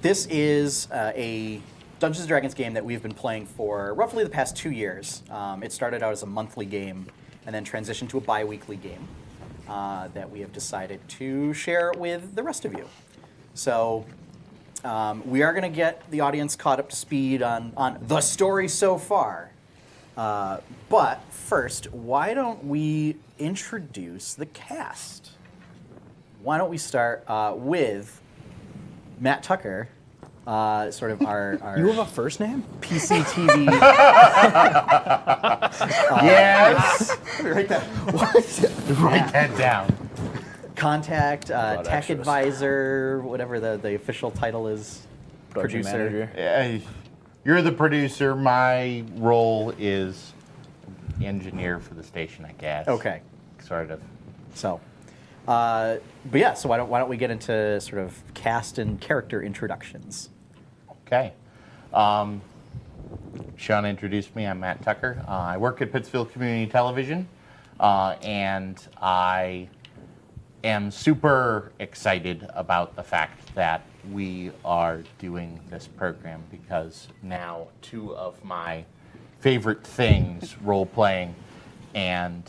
this is a Dungeons & Dragons game that we've been playing for roughly the past 2 years. It started out as a monthly game and then transitioned to a bi-weekly game that we have decided to share with the rest of you. So we are going to get the audience caught up to speed on the story so far. But first, why don't we introduce the cast? Why don't we start with Matt Tucker, sort of our You have a first name? PCTV. Yes. Write that. Write that down. Contact, tech extras. advisor, whatever the official title is. Production Producer. manager. You're the producer. My role is engineer for the station, I guess. Okay. Sort of. So, but yeah. So why don't we get into sort of cast and character introductions? Okay. Sean introduced me. I'm Matt Tucker. I work at Pittsfield Community Television, and I am super excited about the fact that we are doing this program because now 2 of my favorite things, role-playing and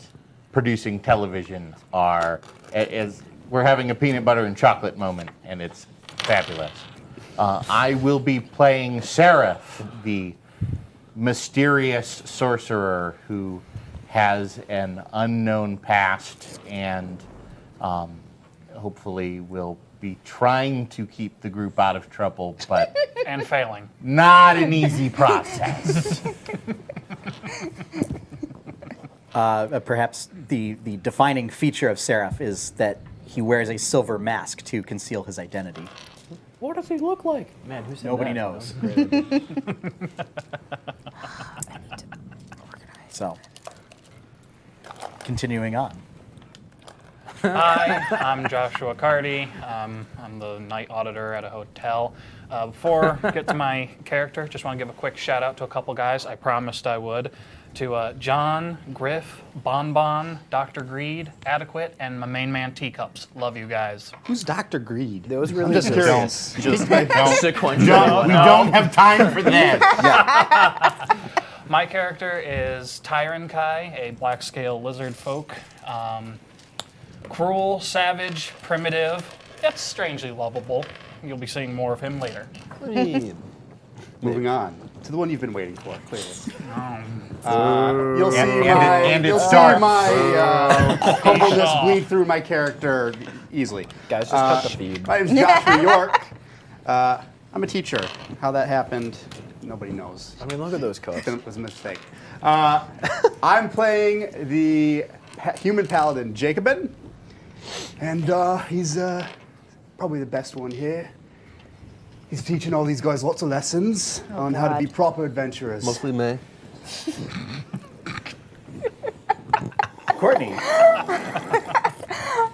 producing television, are as we're having a peanut butter and chocolate moment, and it's fabulous. I will be playing Seraph, the mysterious sorcerer who has an unknown past and hopefully will be trying to keep the group out of trouble, but And failing. not an easy process. Perhaps the defining feature of Seraph is that he wears a silver mask to conceal his identity. What does he look like? Man, who said Nobody that? knows. That was a great idea. So, continuing on. Hi, I'm Joshua Cardy. I'm the night auditor at a hotel. Before I get to my character, just want to give a quick shout out to a couple guys. I promised I would. To John, Griff, Bonbon, Dr. Greed, Adequate, and my main man Teacups. Love you guys. Who's Dr. Greed? That was really just good. curious. Just Don't- sequential. we don't have time for that. My character is Tyron Kai, a black scale lizard folk. Cruel, savage, primitive, yet strangely lovable. You'll be seeing more of him later. Moving on to the one you've been waiting for, clearly. You'll see and you'll it's see dark. my humbleness bleed through my character easily. Guys, just cut the feed. My name's Joshua York. I'm a teacher. How that happened, nobody knows. I mean, look at those cups. It was a mistake. I'm playing the human paladin Jacobin, and he's probably the best one here. He's teaching all these guys lots of lessons on how to be proper adventurers. Mostly May. Courtney.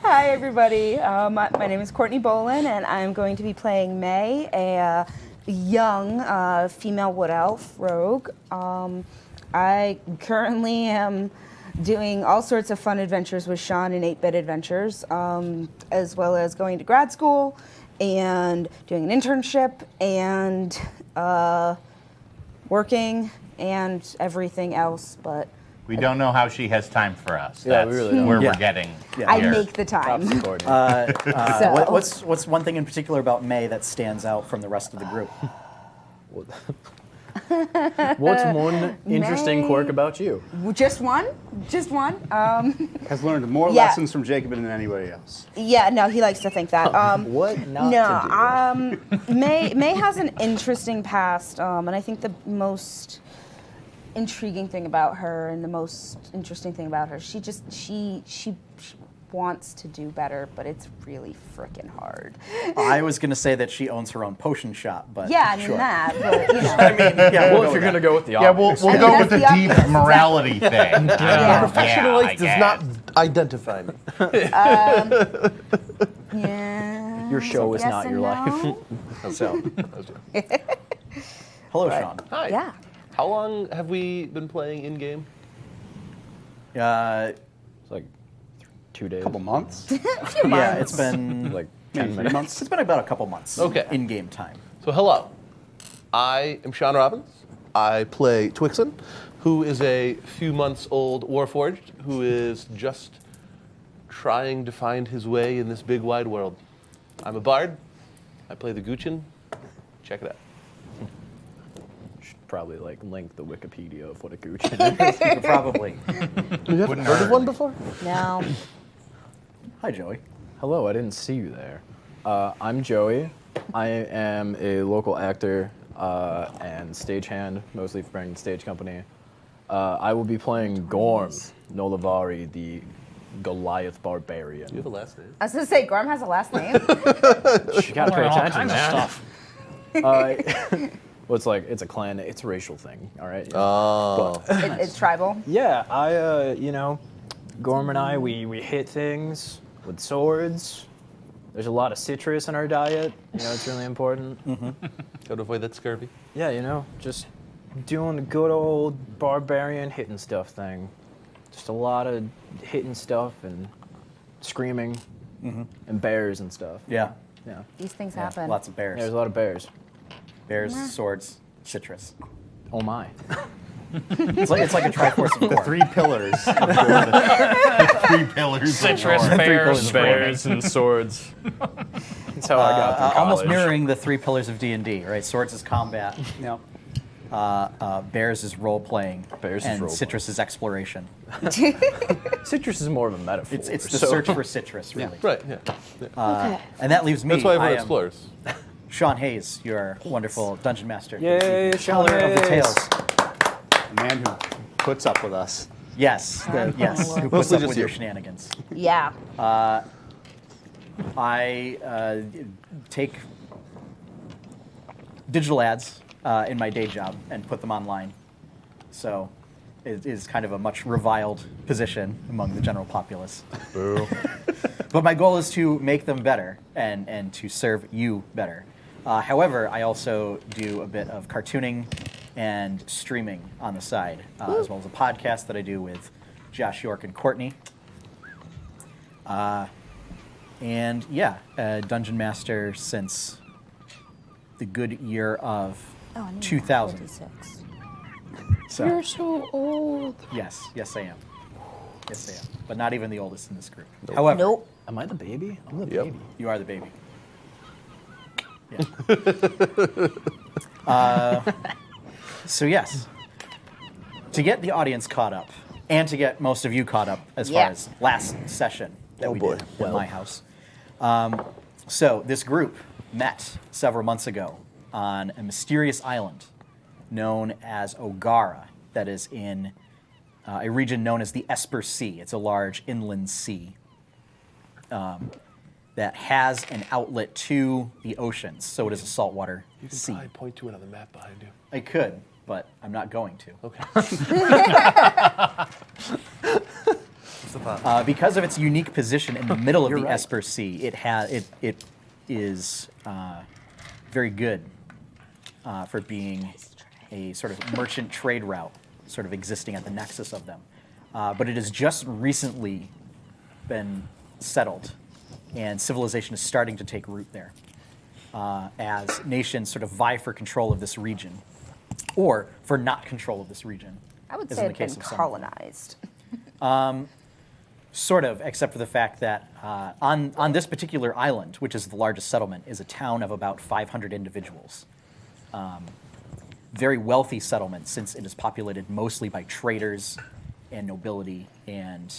Hi, everybody. My name is Courtney Bolin, and I'm going to be playing May, a young female wood elf rogue. I currently am doing all sorts of fun adventures with Sean in 8-Bit Adventures, as well as going to grad school and doing an internship and working and everything else, but We don't know how she has time for us. Yeah, That's we really don't. where Yeah. we're getting I here. make the time. Props to Courtney. So- What's one thing in particular about May that stands out from the rest of the group? What's one interesting May. quirk about you? Just one? Just one? Has learned more Yeah. lessons from Jacobin than anybody else. Yeah, no, he likes to think that. What not to do? May has an interesting past, and I think the most intriguing thing about her and the most interesting thing about her, she wants to do better, but it's really freaking hard. I was going to say that she owns her own potion shop, but Yeah, I mean sure. that, but you know. I mean, yeah, Well, we'll if you're going to go with the Yeah, we'll obvious. go that's with the the deep obvious, morality thing. Yeah. Professional I life does guess. not identify me. Yeah. Your show is yes not and your life. no. So, hello, Sean. Hi. Yeah. How long have we been playing in game? It's like 2 days. Couple months. Yeah, it's been Like Maybe 10 3 minutes. months. it's been about a couple months. Okay. In game time. So So hello, I am Sean Robbins. I play Twixen, who is a few months old Warforged who is just trying to find his way in this big wide world. I'm a bard. I play the Guchin. Check it out. Should probably like link the Wikipedia of what a Guchin is. Probably. You haven't heard of one before? No. Hi, Joey. Hello, I didn't see you there. I'm Joey. I am a local actor and stagehand, mostly for Brandon Stage Company. I will be playing Gorm Nolavari, the Goliath Barbarian. You have a last name? I was going to say, Gorm has a last name. You gotta pay Learn all attention, kinds of man. stuff. Well, it's like, it's a clan, it's a racial thing, all right? Oh. It's tribal. Yeah, I, Gorm and I, we hit things with swords. There's a lot of citrus in our diet. It's really important. Got to avoid that scurvy. Yeah, just doing the good old barbarian hitting stuff thing. Just a lot of hitting stuff and screaming and bears and stuff. Yeah. Yeah. These things Yeah, happen. lots of bears. There's a lot of bears. Bears, swords, citrus. Oh my. It's like a Triforce of The Gore. 3 pillars. The 3 pillars. Citrus, of war. bears, Bears and swords. That's how I got through Almost college. mirroring the 3 pillars of D&D, right? Swords is combat. Yep. Bears is role playing. Bears is and role-playing. citrus is exploration. Citrus is more of a metaphor. It's the so- search for citrus, really. Right, yeah. Okay. And that leaves me. That's why everyone I am explores. Sean Hayes, your wonderful dungeon master. Yay, the Sean teller of the Hayes. tales. A man who puts up with us. Yes, yes. Who puts Mostly up just with your you. shenanigans. Yeah. I take digital ads in my day job and put them online. So it is kind of a much reviled position among the general populace. Boo. But my goal is to make them better and to serve you better. However, I also do a bit of cartooning and streaming on the side, as well as a podcast that I do with Josh York and Courtney. And yeah, Dungeon Master since the good year of 2000. 56. So, You're so old. yes, I am. Yes, I am. But not even the oldest in this group. However, Nope. Am I the baby? I'm the Yep. baby. you are the baby. Yeah. So yes, to get the audience caught up, and to get most of you caught up as far Yeah. as last session that we boy. did at my house. So this group met several months ago on a mysterious island known as Ogara, that is in a region known as the Esper Sea. It's a large inland sea that has an outlet to the oceans, so it is a saltwater You can sea. probably point to another map behind you. I could, but I'm not going to. Okay. Because of its unique position in the middle of the Esper Sea, it is very good for being a sort of merchant trade route, sort of existing at the nexus of them. But it has just recently been settled, and civilization is starting to take root there as nations sort of vie for control of this region, or for not control of this region. I would as say in the it's been case of some. colonized. Sort of, except for the fact that on this particular island, which is the largest settlement, is a town of about 500 individuals. Very wealthy settlement, since it is populated mostly by traders and nobility and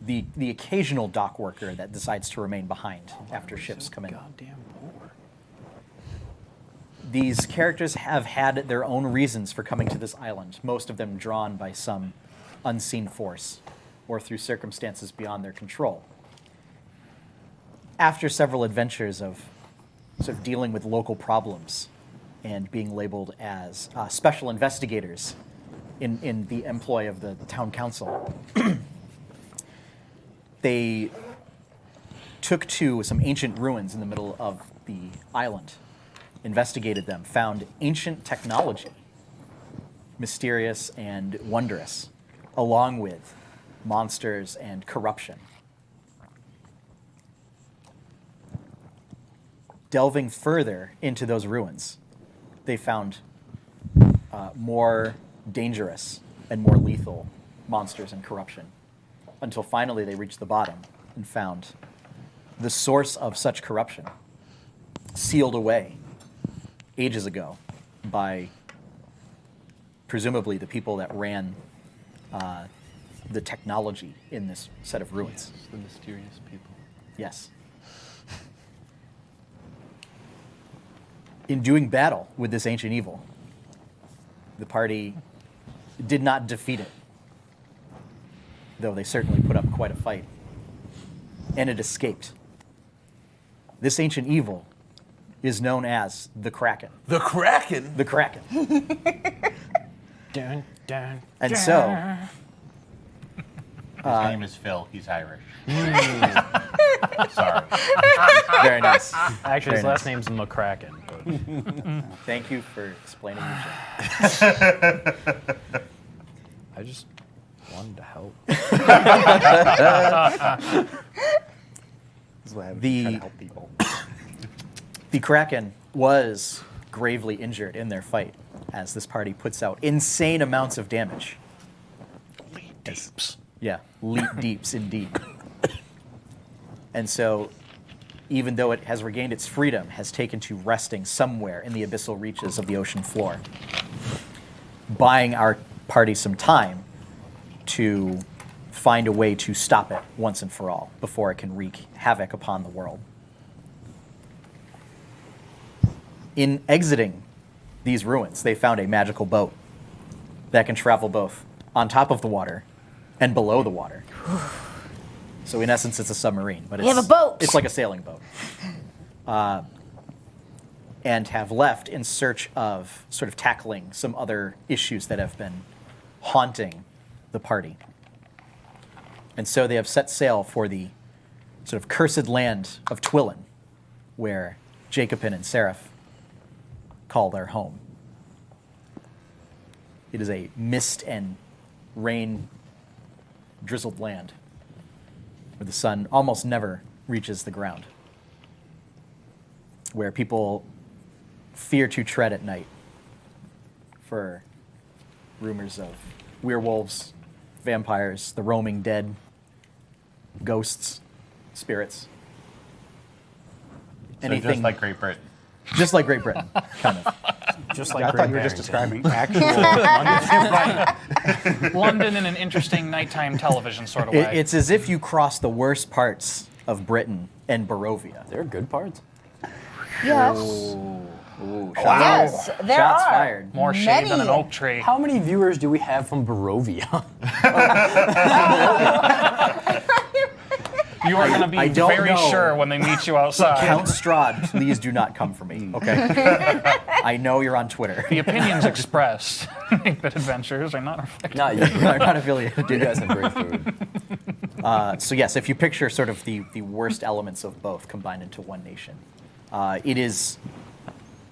the occasional dock worker that decides to remain behind after ships come in. Goddamn poor. These characters have had their own reasons for coming to this island, most of them drawn by some unseen force or through circumstances beyond their control. After several adventures of sort of dealing with local problems and being labeled as special investigators in the employ of the town council, they took to some ancient ruins in the middle of the island, investigated them, found ancient technology, mysterious and wondrous, along with monsters and corruption. delving further into those ruins, they found more dangerous and more lethal monsters and corruption, until finally they reached the bottom and found the source of such corruption sealed away ages ago by presumably the people that ran the technology in this set of ruins. The mysterious people. Yes. In doing battle with this ancient evil, the party did not defeat it, though they certainly put up quite a fight, and it escaped. This ancient evil is known as the Kraken. The Kraken? The Kraken. Dun, dun, And so, His name is Phil. He's Irish. Sorry. very nice. Actually, his Very last nice. name's McCracken. Thank you for explaining your joke. I just wanted to help. That's what happens when The- you try to help people. The Kraken was gravely injured in their fight as this party puts out insane amounts of damage. Deeps. Yeah, leap deeps indeed. And so, even though it has regained its freedom, has taken to resting somewhere in the abyssal reaches of the ocean floor, buying our party some time to find a way to stop it once and for all before it can wreak havoc upon the world. In exiting these ruins, they found a magical boat that can travel both on top of the water and below the water. So in essence, it's a submarine, but it's have a boat. It's like a sailing boat, and have left in search of sort of tackling some other issues that have been haunting the party. And so they have set sail for the sort of cursed land of Twillin, where Jacobin and Seraph call their home. It is a mist and rain drizzled land where the sun almost never reaches the ground, where people fear to tread at night for rumors of werewolves, vampires, the roaming dead, ghosts, spirits. So just like Great Britain. Just like Great Britain, kind of. Just I like thought you were just describing actual London. London in an interesting nighttime television sort of way. It's as if you cross the worst parts of Britain and Barovia. There are good parts. Yes. Ooh, Yes, there shots are. fired. More shade than an Many. oak tree. How many viewers do we have from Barovia? You are going to I be don't very know. sure when they meet you outside. Count Strahd, please do not come for me, okay? I know you're on Twitter. The opinions expressed in 8-Bit Adventures are not reflected. Not you. I'm not affiliated. You guys have great food. So yes, if you picture sort of the worst elements of both combined into one nation, it is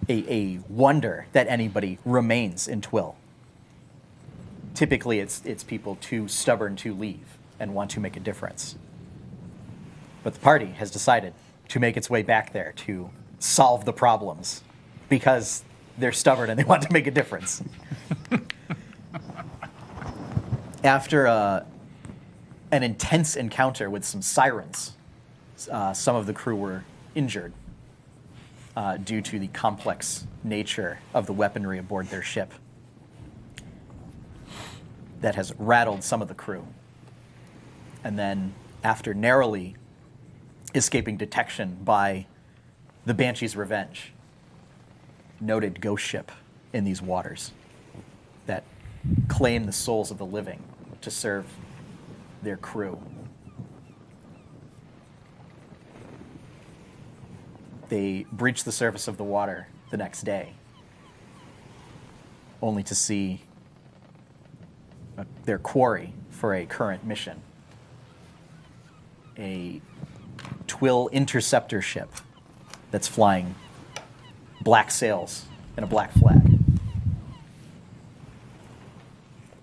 a wonder that anybody remains in Twill. Typically, it's people too stubborn to leave and want to make a difference. But the party has decided to make its way back there to solve the problems because they're stubborn and they want to make a difference. After an intense encounter with some sirens, some of the crew were injured due to the complex nature of the weaponry aboard their ship that has rattled some of the crew. And then, after narrowly escaping detection by the Banshee's Revenge, noted ghost ship in these waters that claim the souls of the living to serve their crew. They breach the surface of the water the next day, only to see their quarry for a current mission, a Twill interceptor ship that's flying black sails and a black flag.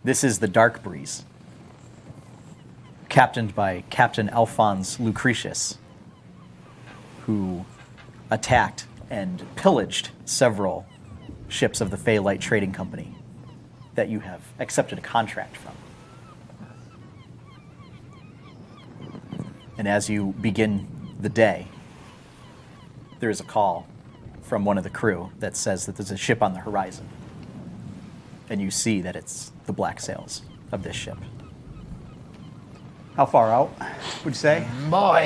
This is the Darkbreeze, captained by Captain Alphonse Lucretius, who attacked and pillaged several ships of the Feylight Trading Company that you have accepted a contract from. And as you begin the day, there is a call from one of the crew that says that there's a ship on the horizon. And you see that it's the black sails of this ship. How far out would you say? Boy.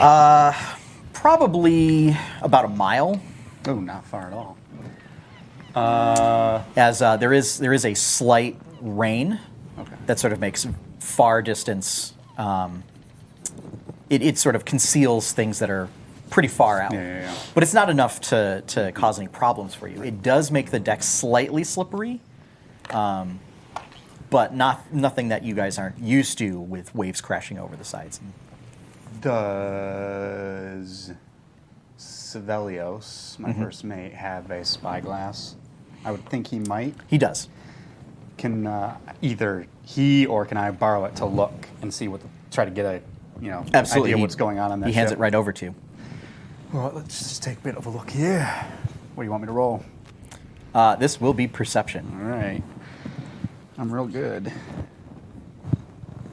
Probably about a mile, Oh, not far at all. as there is a slight rain Okay. that sort of makes far distance. It sort of conceals things that are pretty far out. Yeah. But it's not enough to cause any problems for you. It does make the deck slightly slippery, but nothing that you guys aren't used to with waves crashing over the sides. Does Sevelios, my first mate, have a spyglass? I would think he might. He does. Can either he or can I borrow it to look and see try to get a Absolutely. idea what's going on that He hands ship? it right over to you. Well, let's just take a bit of a look here. What do you want me to roll? This will be perception. All right. I'm real good.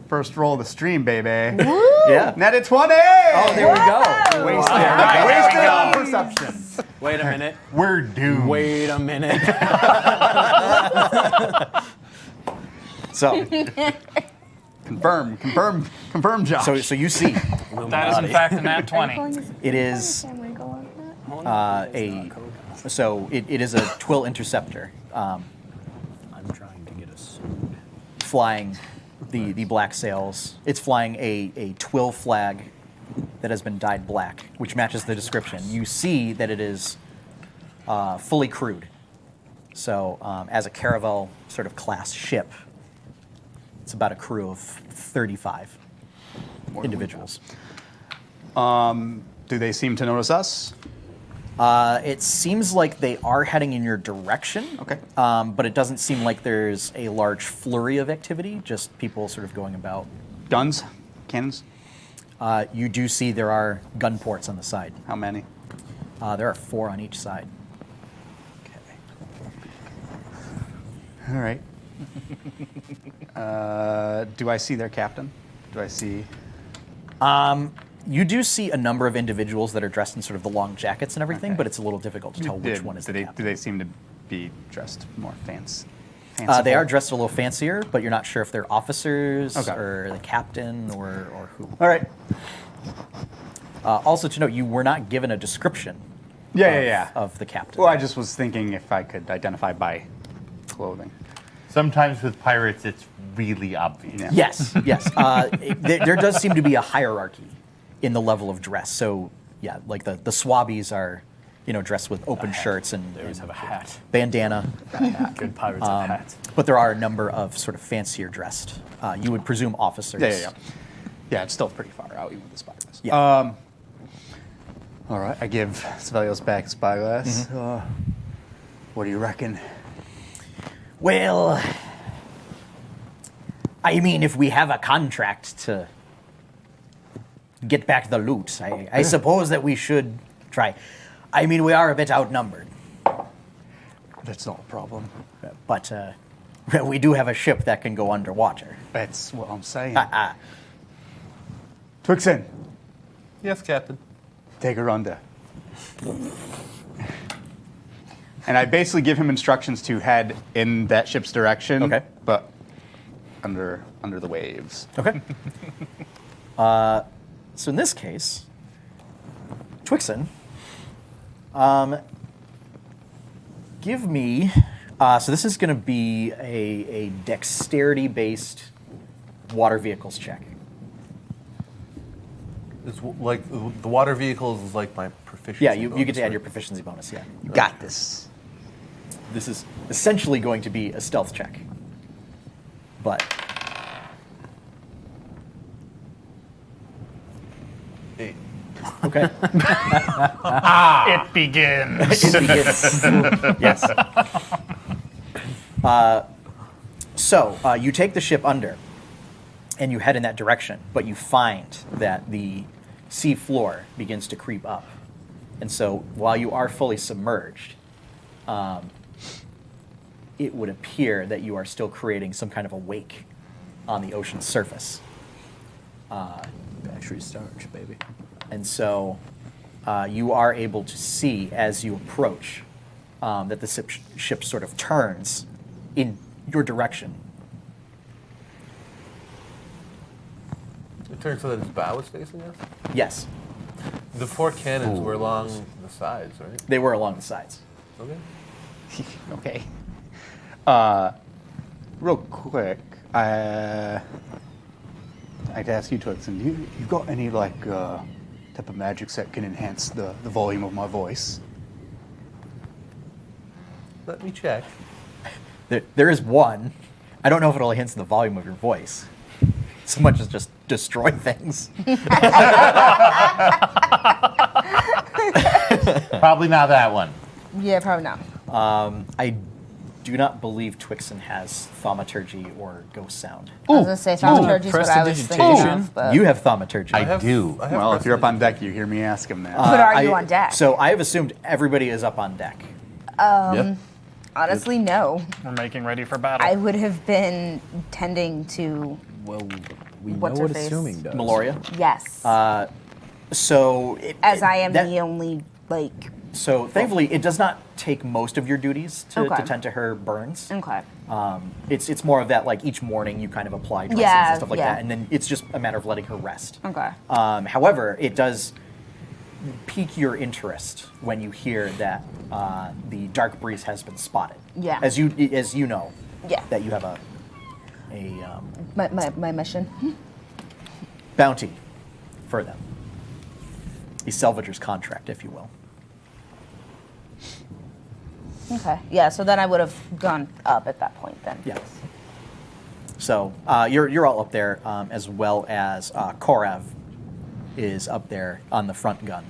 First roll of the stream, baby. Yeah. Netted 20! Oh, there we go. Wasted on perception. Wait a minute. We're doomed. Wait a minute. So, Confirm, Josh. so you see, That is in fact a nat 20. it is it is a Twill Interceptor I'm trying to get a suit. flying the black sails. It's flying a Twill flag that has been dyed black, which matches the description. You see that it is fully crewed. So as a Caravel sort of class ship, it's about a crew of 35 individuals. Do they seem to notice us? It seems like they are heading in your direction. Okay. But it doesn't seem like there's a large flurry of activity, just people sort of going about. Guns? Cannons? You do see there are gun ports on the side. How many? There are 4 on each side. Okay. All right. Do I see their captain? Do I see? You do see a number of individuals that are dressed in sort of the long jackets and everything, Okay. but it's a little difficult to tell which one is do the they, captain. Do they seem to be dressed more fancy? They are dressed a little fancier, but you're not sure if they're officers Okay. or the captain or who. All right. Also to note, you were not given a description Yeah. of the captain. Well, I just was thinking if I could identify by clothing. Sometimes with pirates, it's really obvious. Yeah. Yes. There does seem to be a hierarchy in the level of dress. So, yeah, like the swabbies are, dressed with open shirts and They always have a hat. bandana. Good pirates have hats. But there are a number of sort of fancier dressed. You would presume officers. Yeah. Yeah, it's still pretty far out, even with the spyglass. Yeah. All right, I give Sevelios back spyglass. What do you reckon? Well, I mean, if we have a contract to get back the loot, I suppose that we should try. I mean, we are a bit outnumbered, That's not a problem. but we do have a ship that can go underwater. That's what I'm saying. Ah, Twixen, Yes, Captain. take her under. And I basically give him instructions to head in that ship's direction. Okay. But under the waves. Okay. So in this case, Twixen, give me. So this is going to be a dexterity-based water vehicles check. It's like the water vehicles is like my proficiency. Yeah, you get bonus, to add right? your proficiency bonus. Yeah. You got this. This is essentially going to be a stealth check, but. Eight. Okay. It begins. Yes. So you take the ship under, and you head in that direction, but you find that the sea floor begins to creep up, And so while you are fully submerged, it would appear that you are still creating some kind of a wake on the ocean's surface. Battery starch, baby. And so you are able to see as you approach that the ship sort of turns in your direction. It turns so that its bow is facing us? Yes, The 4 cannons were along the sides, right? they were along the sides. Okay. Okay. Real quick, I'd ask you, Twixen, you got any type of magics that can enhance the volume of my voice? Let me check. There is one. I don't know if it'll enhance the volume of your voice so much as just destroy things. Probably not that one. Yeah, probably not. I do not believe Twixen has thaumaturgy or ghost sound. I was gonna say thaumaturgy is what I was thinking of, but You have thaumaturgy. I do. Well, if you're up on deck, you hear me ask him that. But are you on deck? So I have assumed everybody is up on deck. Yep. honestly, no. We're making ready for battle. I would have been tending to Well, we know What's her what face? assuming does. Meloria. yes, So as I am that- the only So thankfully, it does not take most of your duties to Okay. tend to her burns. Okay. It's more of that like each morning you kind of apply dressings Yeah, and stuff like yeah. that, and then it's just a matter of letting her rest. Okay. However, it does pique your interest when you hear that the Darkbreeze has been spotted. Yeah. As you know. Yeah. That you have a My mission. bounty for them. A salvager's contract, if you will. Okay. Yeah. So then I would have gone up at that point then. Yeah. So you're all up there, as well as Korav is up there on the front gun.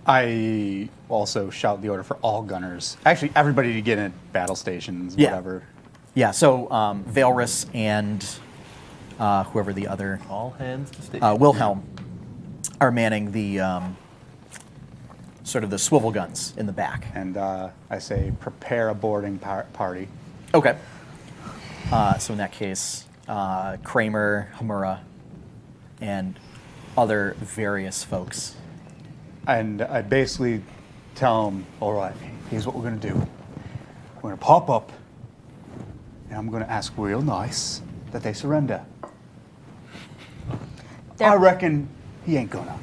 I also shout the order for all gunners. Actually, everybody to get in battle stations, Yeah. whatever. Yeah. So Valrus and whoever the other All hands to station. Wilhelm are manning the sort of the swivel guns in the back. And I say, prepare a boarding party. Okay. So in that case, Kramer, Jemmora, and other various folks. And I basically tell them, all right, here's what we're going to do. We're going to pop up, and I'm going to ask real nice that they surrender. I reckon he ain't gonna.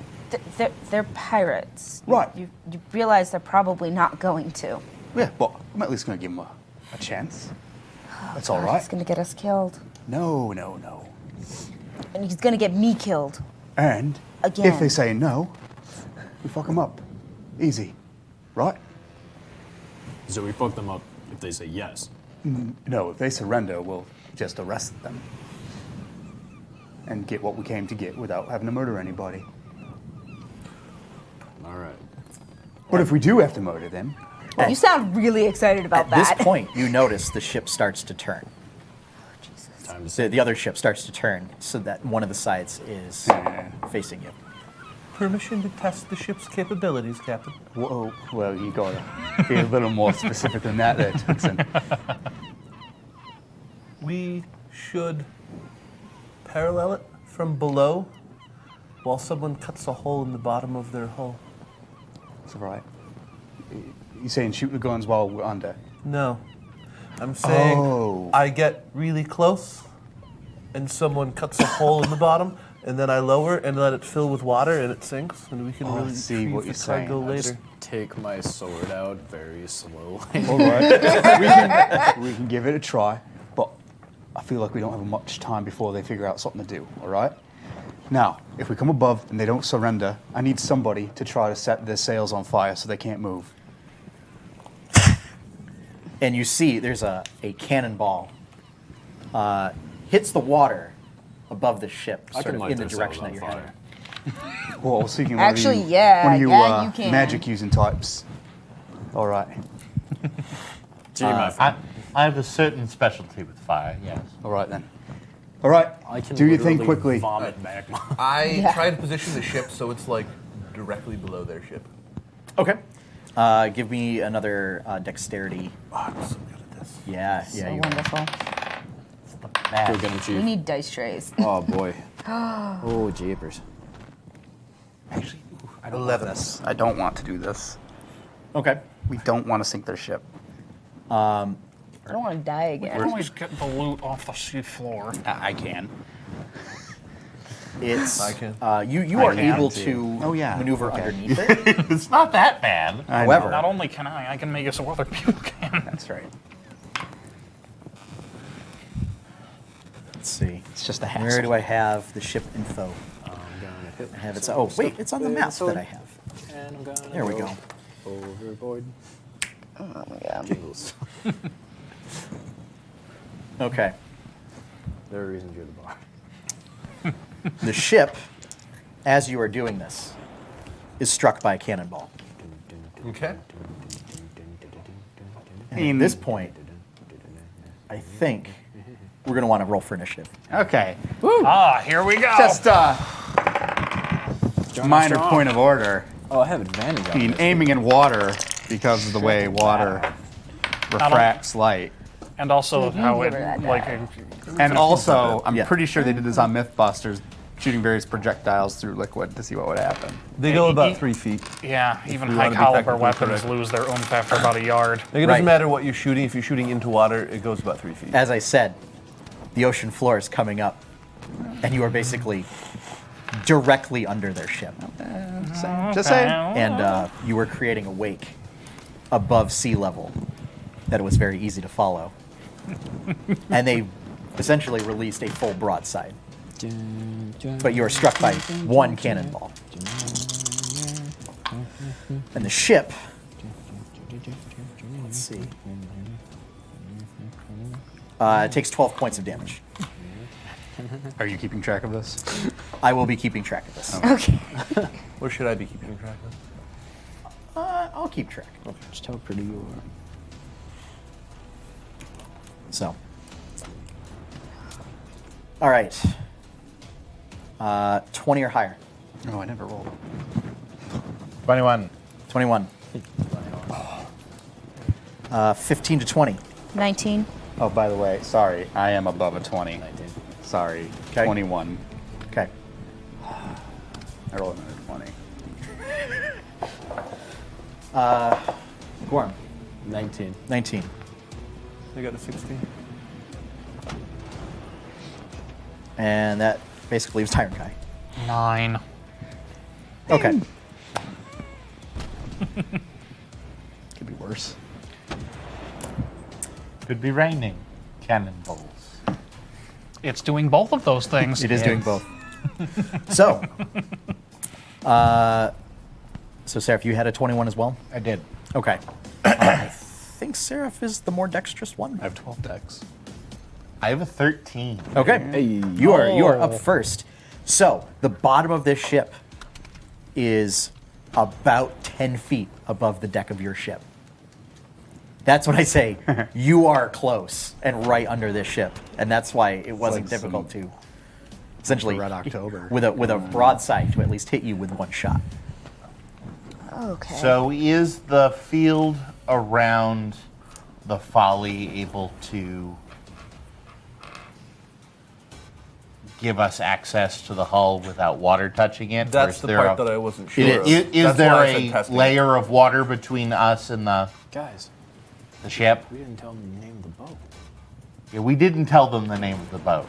They're pirates. Right. You realize they're probably not going to. Yeah, but I'm at least going to give him a chance. That's all God, right. He's gonna get us killed, No. and he's gonna get me killed. And Again. if they say no, we fuck them up. Easy. Right? So we fuck them up if they say yes. No, if they surrender, we'll just arrest them. And get what we came to get without having to murder anybody. All right. But if we do have to murder them, You sound really excited about At that. this point, you notice the ship starts to turn. Time to So the other ship starts to turn so that one of the sides is facing you. Permission to test the ship's capabilities, Captain. whoa, well, you gotta be a little more specific than that there, Tuxon. We should parallel it from below while someone cuts a hole in the bottom of their hull. It's all right. You saying shoot the guns while we're under? No. I'm saying Oh. I get really close and someone cuts a hole in the bottom and then I lower and let it fill with water and it sinks and we can Oh, I really see retrieve what the you're saying. cargo I later. Take my sword out very slowly. All right. we can give it a try, but I feel like we don't have much time before they figure out something to do, all right? Now, if we come above and they don't surrender, I need somebody to try to set their sails on fire so they can't move. And you see there's a cannonball hits the water above the ship, I sort can of light in the their direction sails that on you're fire. heading. Well, I was thinking Actually, one of you, yeah, one of you, yeah, you can. magic using types. All right. Gee, my friend. I have a certain specialty with fire, yes. All right then. All right. I can Do your thing literally quickly. Vomit magma. I Yeah. try to position the ship so it's like directly below their ship. Okay. Give me another dexterity. Oh, I'm so good at this. Yeah, So yeah. You wonderful. Go get him, We Chief. need dice trays. Oh boy. Oh jeepers. Actually, I don't want this. I don't want to do this. Okay. We don't want to sink their ship. I don't want to die We again. always get the loot off the sea floor. I can. It's I can. you I are can able too. to Oh, yeah. maneuver Okay. underneath it. it's not that bad. I However, know. Not only can I can make it so other people can. That's right. Let's see. It's just a hassle. Where do I have the ship info? I'm gonna hit I have it. Oh wait, it's on the map that I have. And I'm gonna There we go. Overboard. Oh my god. Jingles. Okay. There are reasons you're the bar. The ship, as you are doing this, is struck by a cannonball. Okay. And at this point, I think we're going to want to roll for initiative. Okay. Ah, here we go. Just minor strong. point of order. Oh, I have advantage I on mean, this. aiming in water because of the way water refracts light. And also Dude, you how give it, her that like, die. And also, I'm Yeah. pretty sure they did this on Mythbusters, shooting various projectiles through liquid to see what would happen. They go about 3 feet. yeah, even we high wanna be caliber technically weapons correct. lose their oomph after about a yard. Like, it Right. doesn't matter what you're shooting. If you're shooting into water, it goes about 3 feet. As I said, the ocean floor is coming up, and you are basically directly under their ship. Just saying. And you were creating a wake above sea level that it was very easy to follow. And they essentially released a full broadside. But you are struck by one cannonball. And the ship, let's see, takes 12 points of damage. Are you keeping track of this? I will be keeping track of this. Okay. Or should I be keeping track of? I'll keep track. Just how pretty you are. So, all right. 20 or higher. Oh, I never rolled. 21. 21. 15 to 20. 19. Oh, by the way, sorry, I am above a 20. 19. Sorry, Okay. 21. Okay. I rolled another 20. Gorm, 19. 19. I got a 16. And that basically leaves Tyrant Guy. 9. Okay. Could be worse. Could be raining cannonballs. It's doing both of those things. It is doing both. So, Seraph, you had a 21 as well? I did. Okay. I think Seraph is the more dexterous one. I have 12 decks. I have a 13. Okay. Hey. You are up Oh. first. So the bottom of this ship is about 10 feet above the deck of your ship. That's when I say you are close and right under this ship, and that's why it wasn't like difficult to essentially Red October. with a broadside to at least hit you with one shot. Okay. So is the field around the Folly able to give us access to the hull without water touching it? Or That's is the there part a- that I wasn't sure It of. Is That's there why I said a testing. layer of water between us and Guys, the ship? we didn't tell them the name of the boat. Yeah, we didn't tell them the name of the boat.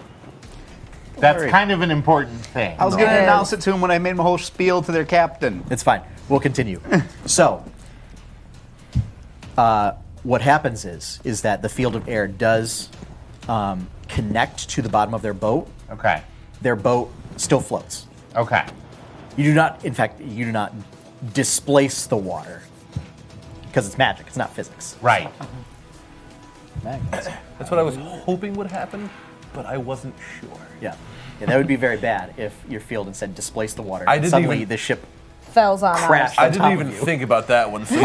That's worry. kind of an important thing. I was going to Yes. announce it to him when I made my whole spiel to their captain. It's fine. We'll continue. So, what happens is that the field of air does connect to the bottom of their boat. Okay. Their boat still floats. Okay. You do not, in fact, you do not displace the water because it's magic. It's not physics. Right. Magnets. That's what I was hoping would happen, but I wasn't sure. Yeah, that would be very bad if your field instead displaced the water. I and didn't suddenly even- the ship Fells on crashed I on didn't top even of you. think about that one. So I'm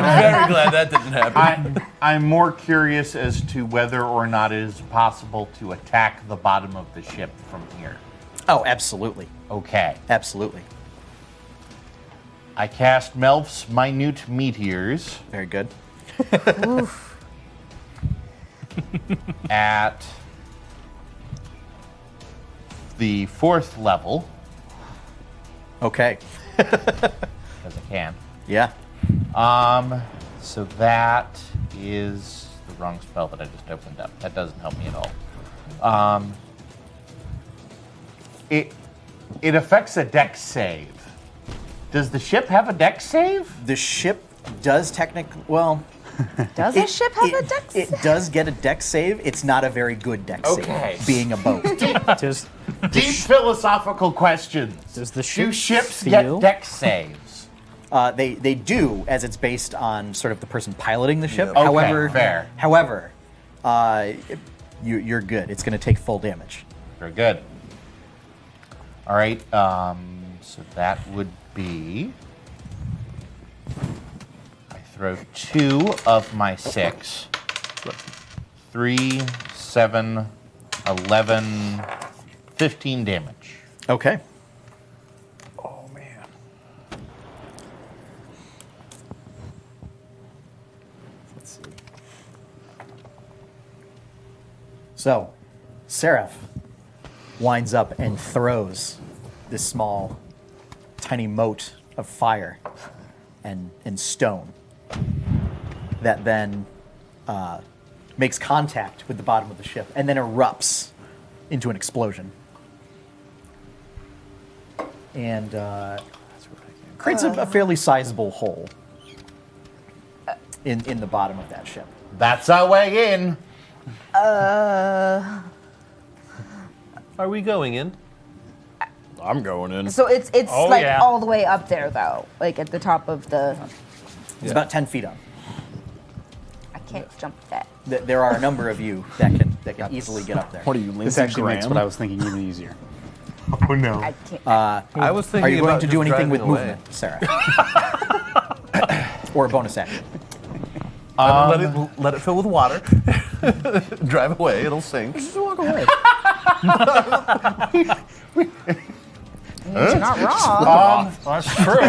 very glad that didn't happen. I'm more curious as to whether or not it is possible to attack the bottom of the ship from here. Oh, absolutely, Okay. absolutely. I cast Melf's Minute Meteors Very good. at the 4th level, Okay. because I can. Yeah. So that is the wrong spell that I just opened up. That doesn't help me at all. It affects a dex save. Does the ship have a dex save? The ship does technically, well, Does a ship have a dex? it does get a dex save. It's not a very good dex Okay. save, being a boat. Does Deep philosophical questions. does the Do ship ships feel? get dex saves? They do, as it's based on sort of the person piloting the ship. Okay, However, fair. You're good. It's going to take full damage. Very good. All right. So that would be. I throw 2 of my 6. 3, 7, 11, 15 damage. Okay. Oh man. Let's see. So, Seraph winds up and throws this small, tiny mote of fire and stone that then makes contact with the bottom of the ship and then erupts into an explosion. And creates a fairly sizable hole in the bottom of that ship. That's our way in. Are we going in? I'm going in. So it's Oh, like yeah. all the way up there though, like at the top of the. It's about 10 feet up. I can't jump that. There are a number of you that can easily get up there. What are you, This Lindsey actually makes Graham? what I was thinking even easier. Oh no. I can't. I was thinking Are you going about to do just anything with driving away. movement, Sarah? Or a bonus action? Let it fill with water. Drive away, it'll sink. Just walk away. You're not wrong. That's true.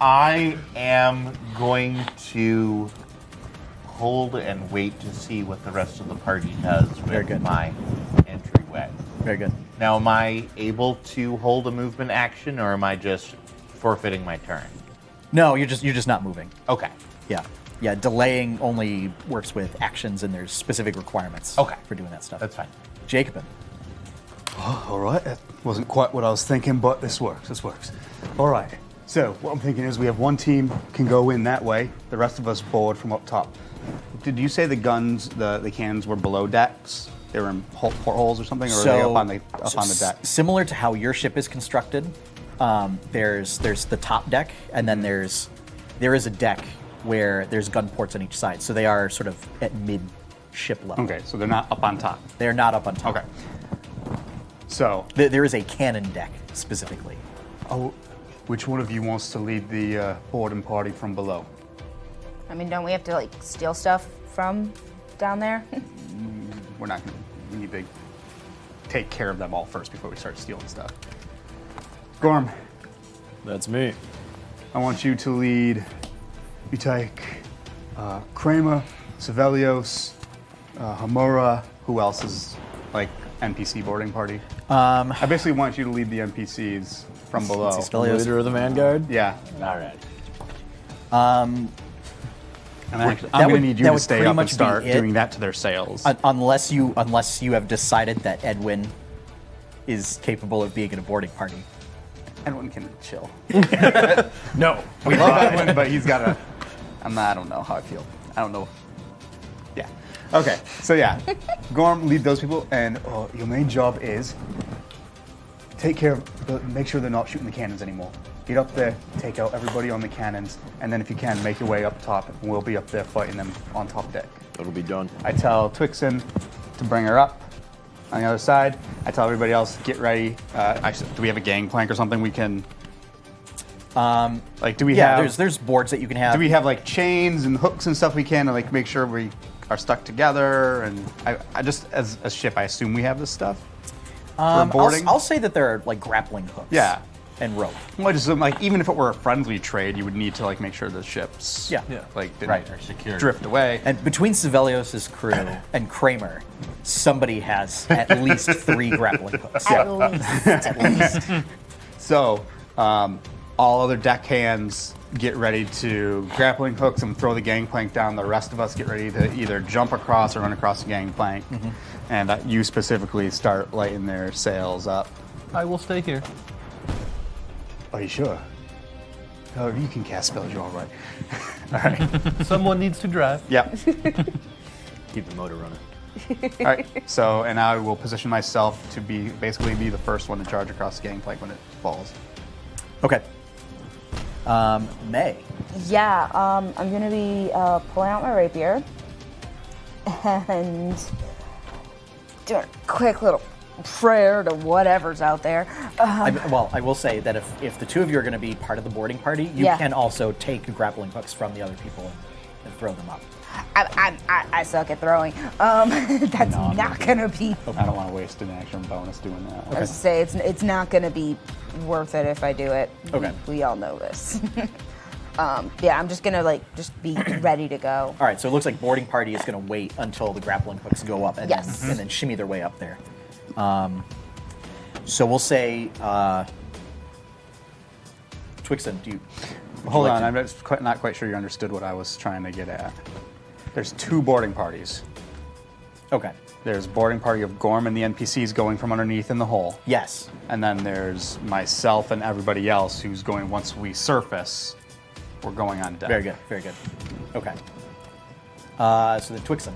I am going to hold and wait to see what the rest of the party does Very with good. my entryway. Very good. Now, am I able to hold a movement action, or am I just forfeiting my turn? No, you're just not moving. Okay. Yeah. Yeah, delaying only works with actions and there's specific requirements Okay. for doing that stuff. That's fine. Jacobin. All right, that wasn't quite what I was thinking, but this works. This works. All right. So what I'm thinking is we have one team can go in that way. The rest of us board from up top. Did you say the guns, the cannons were below decks? They were in portholes or something, or are they up on the deck? Similar to how your ship is constructed, there's the top deck, and then there is a deck where there's gun ports on each side. So they are sort of at mid ship level. Okay, so they're not up on top. They're not up on top. Okay. So, There is a cannon deck specifically. which one of you wants to lead the boarding party from below? I mean, don't we have to like steal stuff from down there? We're not gonna. We need to take care of them all first before we start stealing stuff. Gorm, That's me. I want you to lead. You take Kramer, Sevelios, Jemmora. Who else is like NPC boarding party? I basically want you to lead the NPCs from below. see, Sevelios. Leader of the Vanguard. Yeah, All right. and actually, That I'm gonna would- need you that to would stay pretty up and much be start it. doing that to their sails. Unless you have decided that Edwin is capable of being in a boarding party. Anyone can chill. No. We love Edwin, but he's got a. I don't know how I feel. I don't know. Yeah. Okay. So yeah, Gorm, lead those people, and your main job is take care of, make sure they're not shooting the cannons anymore. Get up there, take out everybody on the cannons, and then if you can, make your way up top, and we'll be up there fighting them on top deck. It'll be done. I tell Twixen to bring her up on the other side. I tell everybody else, get ready. Do we have a gangplank or something we can? Like, do we Yeah, have? there's boards that you can have. Do we have like chains and hooks and stuff we can to like make sure we are stuck together? And I just as a ship, I assume we have this stuff for boarding. I'll say that there are like grappling hooks. Yeah. and rope. Well, just like even if it were a friendly trade, you would need to like make sure the ships, Yeah. like didn't Right, are secured. drift away. And between Sevelios' crew and Kramer, somebody has at least 3 grappling hooks. At least. At least. So, all other deckhands get ready to grappling hooks and throw the gangplank down. The rest of us get ready to either jump across or run across the gangplank. And you specifically start lighting their sails up. I will stay here. Are you sure? Oh, you can cast spells, you're all right. All right. Someone needs to drive. Yep. Keep the motor running. All right. So, and I will position myself to basically be the first one to charge across the gangplank when it falls. Okay. May. Yeah, I'm gonna be pulling out my rapier and doing a quick little prayer to whatever's out there. I will say that if the 2 of you are going to be part of the boarding party, you Yeah. can also take grappling hooks from the other people and throw them up. I suck at throwing. That's not gonna be. I don't want to waste an action bonus doing that. I was gonna say it's not gonna be worth it if I do it. Okay. We all know this. Yeah, I'm just gonna just be ready to go. All right, so it looks like boarding party is going to wait until the grappling hooks go up and, Yes. then shimmy their way up there. So we'll say, Twixen, do you? Hold like on, to- I'm not quite sure you understood what I was trying to get at. There's 2 boarding parties. Okay. There's boarding party of Gorm and the NPCs going from underneath in the hole. Yes. And then there's myself and everybody else who's going once we surface. We're going on deck. Very good. Very good. Okay. So the Twixen,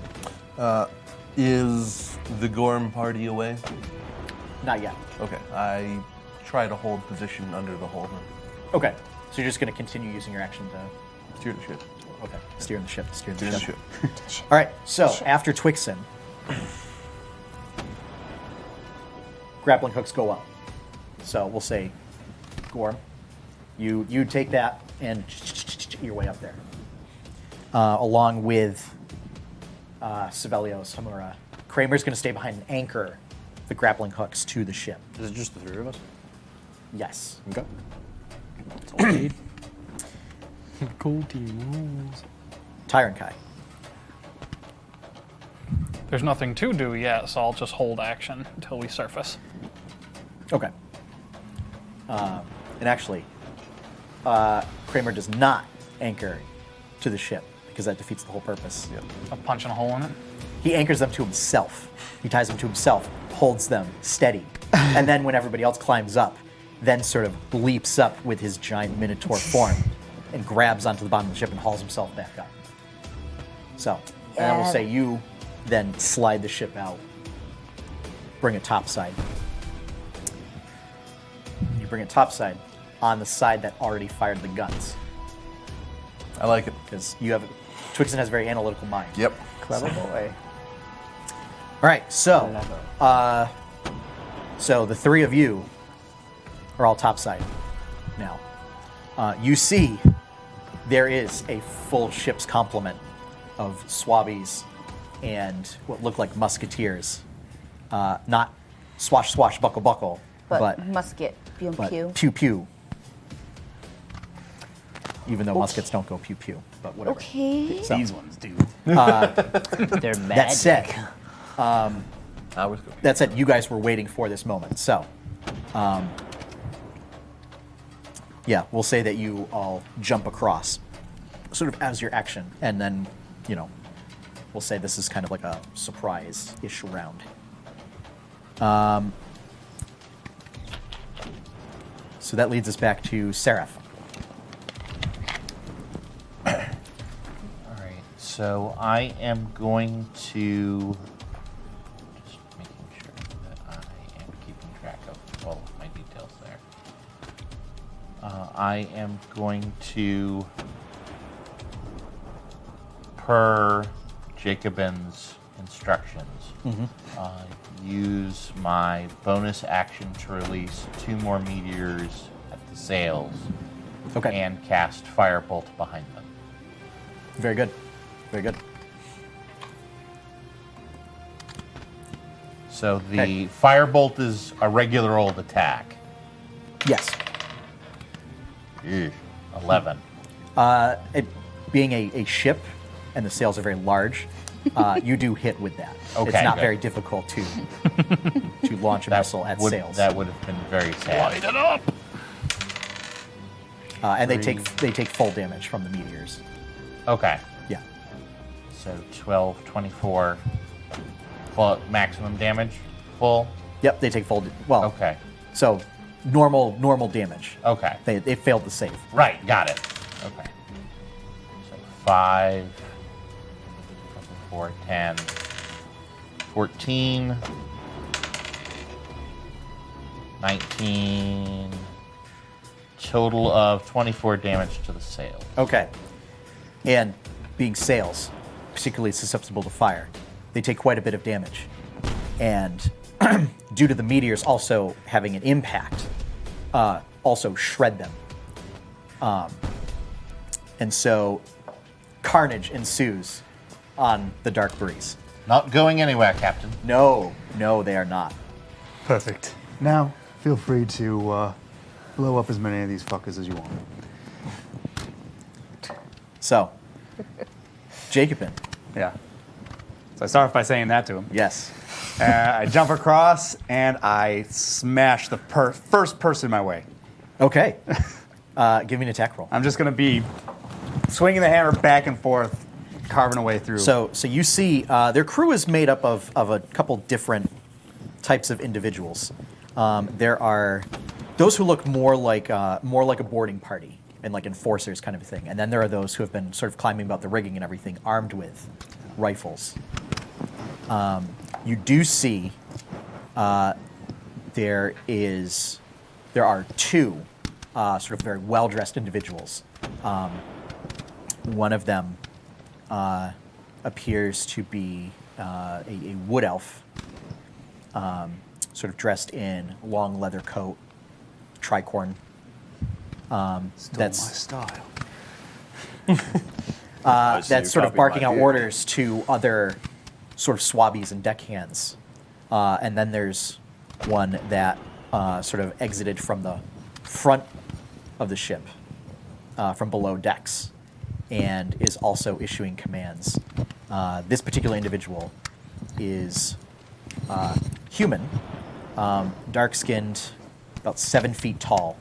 Is the Gorm party away? not yet. Okay. I try to hold position under the hole then. Okay. So you're just going to continue using your action to. Steer the ship. Okay. Steering the ship. Steering Steer the the ship. ship. All right. So after Twixen, grappling hooks go up. So we'll say, Gorm, you take that and your way up there, along with Sevelios, Jemmora. Kramer's going to stay behind and anchor the grappling hooks to the ship. Is it just the 3 of us? Yes. Okay. It's all we need. Cool team rules. Tyrant Kai. There's nothing to do yet, so I'll just hold action until we surface. Okay. And actually, Kramer does not anchor to the ship because that defeats the whole purpose. I'm punching a hole in it. He anchors them to himself. He ties them to himself, holds them steady, and then when everybody else climbs up, then sort of leaps up with his giant minotaur form and grabs onto the bottom of the ship and hauls himself back up. So, and I will say you then slide the ship out, bring it topside. You bring it topside on the side that already fired the guns. I like it. Because you have, Twixen has a very analytical mind. Yep. Clever boy. All right, so the 3 of you are all topside now. You see there is a full ship's complement of swabbies and what look like musketeers. Not swash, swash, buckle, buckle, But musket, pew but pew. pew, pew. Even though muskets don't go pew, pew, but whatever. Okay. So, These ones do. They're magic. that said, Hours go. that said, you guys were waiting for this moment. So, yeah, we'll say that you all jump across, sort of as your action, and then, we'll say this is kind of like a surprise-ish round. So that leads us back to Seraph. All right, so I am going to just making sure that I am keeping track of all of my details there. I am going to, per Jacobin's instructions, use my bonus action to release 2 more meteors at the sails Okay. and cast Firebolt behind them. Very good. Very good. So the Okay. Firebolt is a regular old attack. Yes. 11. It being a ship, and the sails are very large, you do hit with that. Okay, it's not good. very difficult to launch a missile at sails. That would have been very sad. Light it up. And they take full damage from the meteors. Okay. Yeah. So 12, 24, full maximum damage, full. Yep, they take full. Well, Okay. so normal damage. Okay. They failed the save. Right, got it. Okay. So 5, 4, 10, 14, 19, total of 24 damage to the sail. Okay. And being sails, particularly susceptible to fire, they take quite a bit of damage. And due to the meteors also having an impact, also shred them. And so carnage ensues on the Darkbreeze. Not going anywhere, Captain. No, they are not. Perfect. Now, feel free to blow up as many of these fuckers as you want. So, Jacobin, Yeah. So I start off by saying that to him. yes. I jump across and I smash the first person in my way. Okay. Give me an attack roll. I'm just going to be swinging the hammer back and forth, carving away through. So you see, their crew is made up of a couple different types of individuals. There are those who look more like a boarding party and like enforcers kind of a thing, and then there are those who have been sort of climbing about the rigging and everything, armed with rifles. You do see there are two sort of very well-dressed individuals. One of them appears to be a wood elf, sort of dressed in long leather coat, tricorn. Still my style. That's sort of barking out orders to other sort of swabbies and deckhands. And then there's one that sort of exited from the front of the ship, from below decks, and is also issuing commands. This particular individual is human, dark-skinned, about 7 feet tall,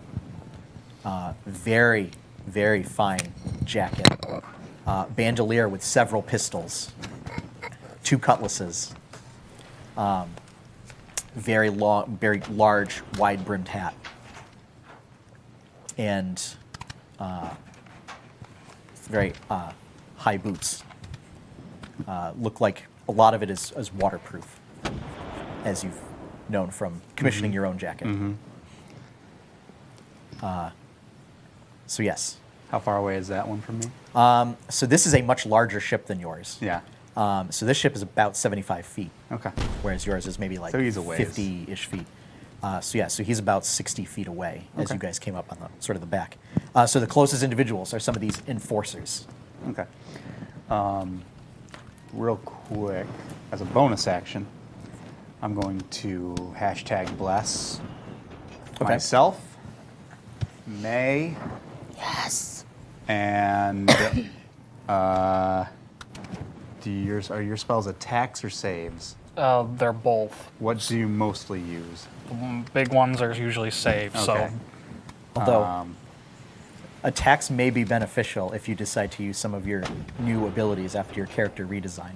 very, very fine jacket, bandolier with several pistols, 2 cutlasses, very long, very large, wide-brimmed hat, and very high boots. Look like a lot of it is waterproof, as you've known from commissioning your own jacket. So yes. How far away is that one from me? So this is a much larger ship than yours. Yeah. So this ship is about 75 feet, Okay. whereas yours is maybe like So he's a ways. 50-ish feet. So he's about 60 feet away as Okay. you guys came up on the sort of the back. So the closest individuals are some of these enforcers. Okay. Real quick, as a bonus action, I'm going to #bless Okay. myself, May, Yes. and are your spells attacks or saves? They're both. What do you mostly use? Big ones are usually saved, Okay. so Although attacks may be beneficial if you decide to use some of your new abilities after your character redesign.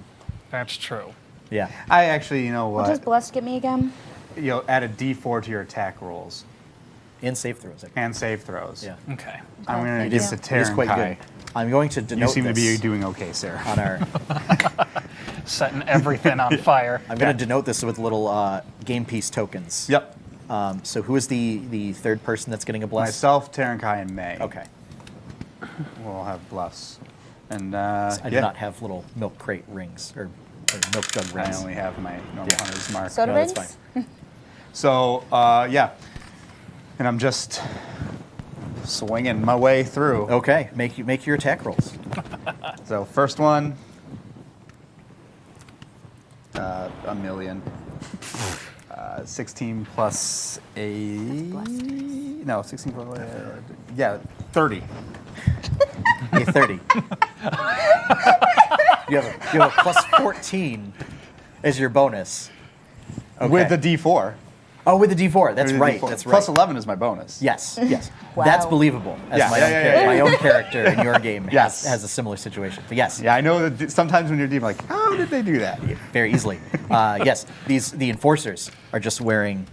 that's true. Yeah. I actually, you know What does what? blessed get me again? Add a D4 to your attack rolls And save throws. I think. and save throws. Yeah. Okay. I'm going to Thank give you. it to It is Terran quite Kai. good. I'm going to You denote seem to this be doing okay, Sarah. on our. Setting everything on fire. I'm going to denote this with little game piece tokens. Yep. So who is the third person that's getting a bless? Myself, Terran Kai, and May. Okay. We'll have bless. And I do yeah, not have little milk crate rings or milk jug I rings. only have my normal Yeah. hunter's mark. Soda No, that's rings? fine. So yeah, and I'm just swinging my way through. Okay, make your attack rolls. So first one, a million. 16 plus 8. No, 16. Yeah, 30. A 30. you have a plus 14 as your bonus. Okay. With the D4. Oh, with the D4. That's With the right. D4. That's right. Plus 11 is my bonus. Yes, yes. Wow. That's believable. As Yeah, my own character in your game Yes. has a similar situation. But yes, Yeah, I know that sometimes when you're deep, like, how did they do that? very easily. Yes, the enforcers are just wearing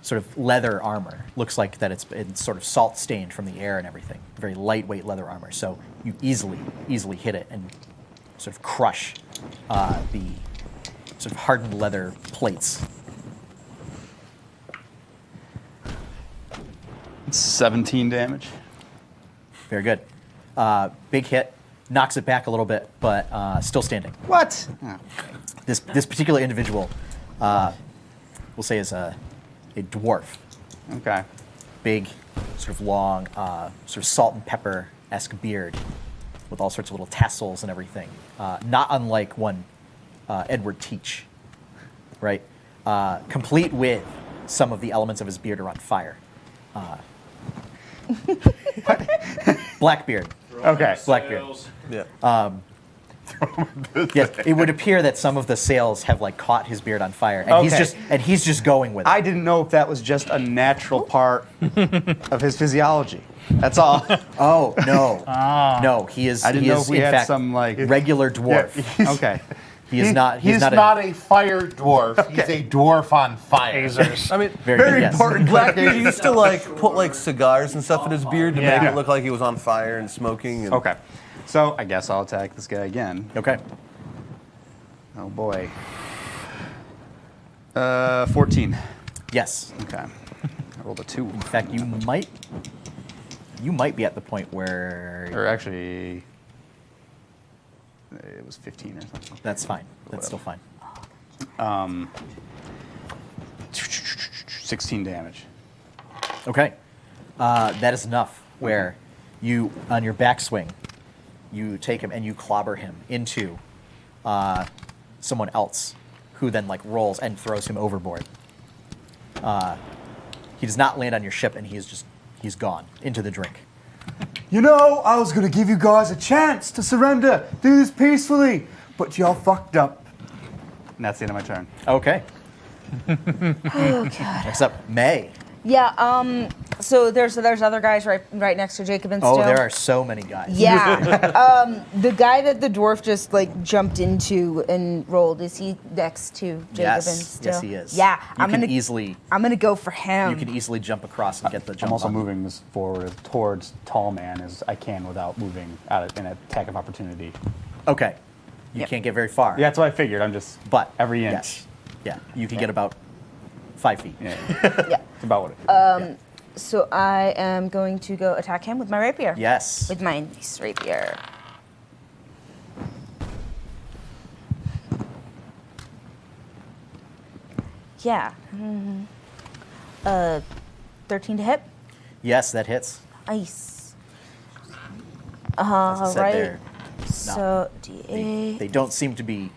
sort of leather armor. Looks like that it's sort of salt stained from the air and everything. Very lightweight leather armor. So you easily hit it and sort of crush the sort of hardened leather plates. 17 damage. Very good. Big hit, knocks it back a little bit, but still standing. What? Oh. This particular individual, we'll say, is a dwarf. Okay. Big, sort of long, sort of salt and pepper-esque beard with all sorts of little tassels and everything. Not unlike one Edward Teach, right? Complete with some of the elements of his beard are on fire. Blackbeard. Okay. Blackbeard. Yeah. Yes, it would appear that some of the sails have like caught his beard on fire, and Okay. he's just going with it. I didn't know if that was just a natural part of his physiology. That's all. Oh no, no, he is. I didn't he know is, if we in had fact, some, like- regular dwarf. Okay. He is not. He's not a fire dwarf. He's a dwarf on fire. Phasers. I mean, Very good, yes. important. Blackbeard used to like put like cigars and stuff in his beard to make Yeah. it look like he was on fire and smoking. And Okay. So I guess I'll attack this guy again. Okay. Oh boy. 14. Yes. Okay. I rolled a 2. In fact, you might be at the point where Or actually, it was 15 or something. that's fine. That's still fine. 16 damage. Okay. That is enough. Where you on your backswing, you take him and you clobber him into someone else, who then like rolls and throws him overboard. He does not land on your ship, and he's gone into the drink. You know, I was gonna give you guys a chance to surrender, do this peacefully, but y'all fucked up. And that's the end of my turn. Okay. Oh god. Next up, May. Yeah. So there's other guys right next to Jacobin still. Oh, there are so many guys. Yeah. The guy that the dwarf just like jumped into and rolled, is he next to Jacobin Yes. still? Yes, he is. Yeah. You can easily. I'm gonna go for him. You can easily jump across and get the jump. I'm also on. moving this forward towards Tall Man as I can without moving out in an attack of opportunity. Okay. You Yep. can't get very far. Yeah, that's what I figured. I'm just But every inch. Yes. Yeah. You can get about 5 feet. Yeah, Yeah. it's about what it is. So I am going to go attack him with my rapier. Yes. With my nice rapier. Yeah. 13 to hit. Yes, that hits. Nice. As I said, Right. they're So They D8. don't seem to be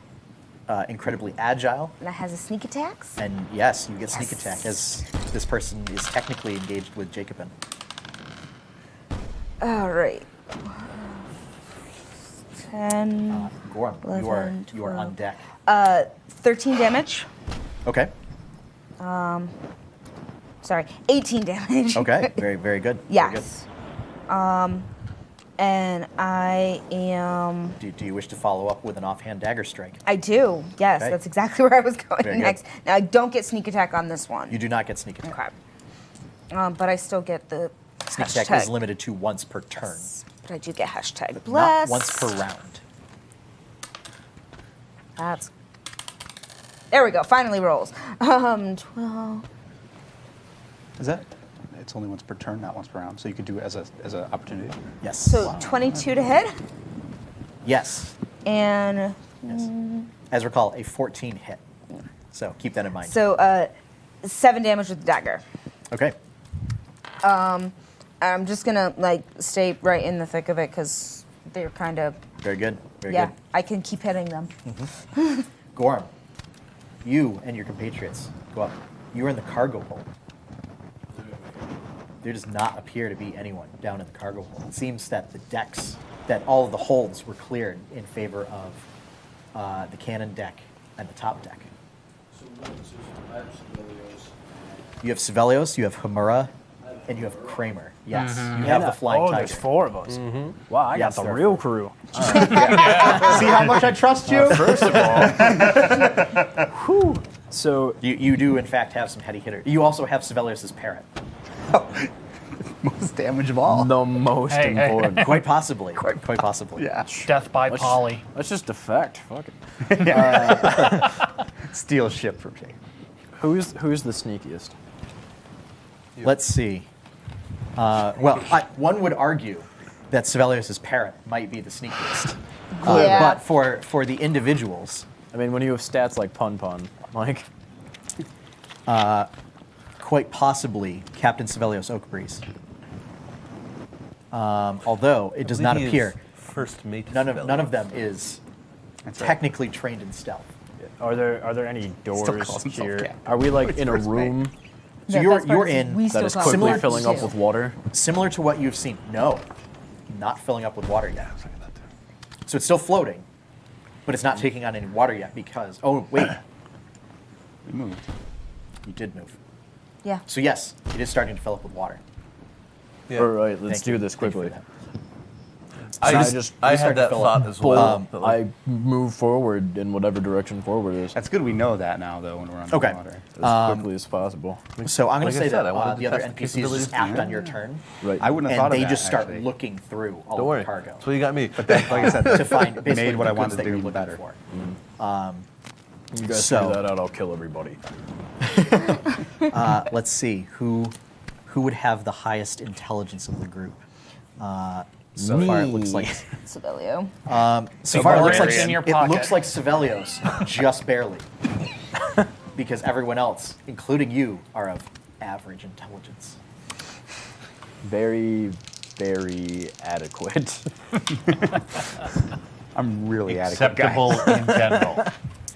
incredibly agile. And that has a sneak attacks. And yes, you get sneak Yes. attack as this person is technically engaged with Jacobin. All right. 10, Gorm, you are 11, you are on 12. deck. 13 damage. Okay. Sorry, 18 damage. Okay. Very very good. Very Yes. And I am. good. Do you wish to follow up with an offhand dagger strike? I do. Yes, Okay. that's exactly where I was going Very good. next. Now I don't get sneak attack on this one. You do not get sneak attack. Okay. But I still get the Sneak hashtag. attack is limited to once per turn, But I do get hashtag not bless. once per round. That's. There we go. Finally rolls. 12. Is that? It's only once per turn, not once per round. So you could do it as an opportunity. Yes. So 22 to hit, yes. and Yes. As recall, a 14 hit. So keep that in mind. so 7 damage with the dagger. Okay. I'm just gonna like stay right in the thick of it because they're kind of Very good. Very yeah. good. I can keep hitting them. Gorm, you and your compatriots go up. You are in the cargo hold. there does not appear to be anyone down in the cargo hold. It seems that all of the holds were cleared in favor of the cannon deck and the top deck. You have Sevelios, you have Jemmora, and you have Kramer. Yes, you have the Flying Tiger. There's 4 of us. Wow, I Yes, got the there are real 4. crew. See how much I trust you? First of all, so You do, in fact, have some heady hitters. You also have Sevelios' parrot. Most damage of all. The most Hey, hey. important. Quite possibly. Quite possibly. Yeah. Death by Polly. Let's just defect. Fuck it. Steal ship from Jake. Who's the sneakiest? Let's see. One would argue that Sevelios' parrot might be the sneakiest. Yeah. But for the individuals, I mean, when you have stats like Pun, like quite possibly Captain Sevelios Oakbreeze. Although it does not He is appear First mate. none of them is technically trained in stealth. are there any doors calls himself here? Cat. Are we like in a first mate. room So The you're best part is in we that still is call it quickly Similar filling up two. with water? similar to what you've seen. No, not filling up with water yet. So it's still floating, but it's not taking on any water yet because wait, We moved. you did move. Yeah. So yes, it is starting to fill up with water. Yeah. All right, let's Thank you. do this Thank you for quickly. that. I start had to that fill up. thought as well. but, like, I move forward in whatever direction forward is That's good we know that now, though, when we're on Okay. the water. as quickly as possible. So I'm going Like to I say said, that I wanted to the other test the NPCs capabilities just act too. on your turn, Right. I wouldn't have and thought of they that, just start actually. looking through all Don't of worry. the cargo That's what you got me. But that, like I said, to find basically made what I the goods wanted that to you're do looking better. for. You guys So- figure that out, I'll kill everybody. Let's see who would have the highest intelligence of the group. So far, it looks like Sibilio. so far it looks like in your it pocket. looks like Sevelios, just barely, because everyone else, including you, are of average intelligence. Very, very adequate. I'm really adequate, guys. Acceptable in general.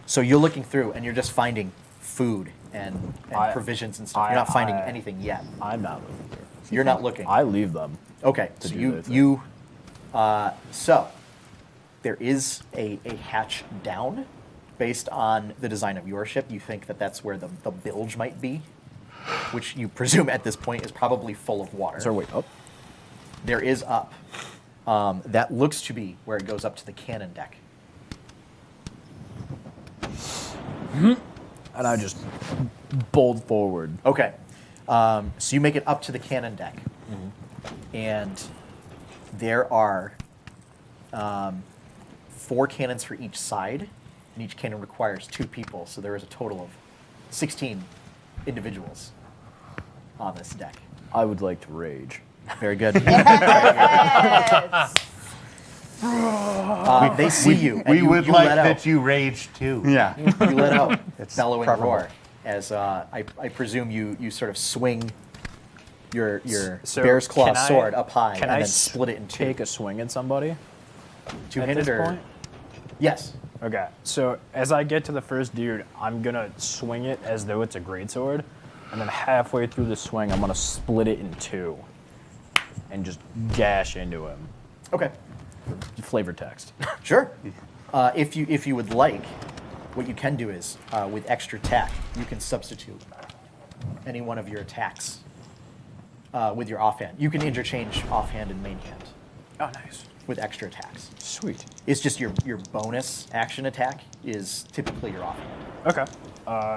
So you're looking through, and you're just finding food and I- provisions and stuff. You're not finding anything yet. I'm not looking through. You're not looking. I leave them. Okay, to so do you their thing. you so there is a hatch down based on the design of your ship. You think that that's where the bilge might be, which you presume at this point is probably full of water. Is there a way up? There is up. That looks to be where it goes up to the cannon deck. And I just bolt forward. Okay, so you make it up to the cannon deck, and there are 4 cannons for each side, and each cannon requires 2 people. So there is a total of 16 individuals on this deck. I would like to rage. Very good. They see you. and We you, would you like let out. that you rage too. Yeah. You let out It's bellowing preferable. roar as I presume you sort of swing your So bear's claw can I- sword up high can and I then split it in two. Take a swing at somebody at Two-handed this or point? yes. Okay, so as I get to the first dude, I'm gonna swing it as though it's a greatsword, and then halfway through the swing, I'm gonna split it in 2 and just gash into him. Okay. Flavor text. Sure. If you would like, what you can do is with extra attack, you can substitute any one of your attacks with your offhand. You can interchange offhand and main hand Oh, nice. with extra attacks. Sweet. It's just your bonus action attack is typically your offhand. Okay,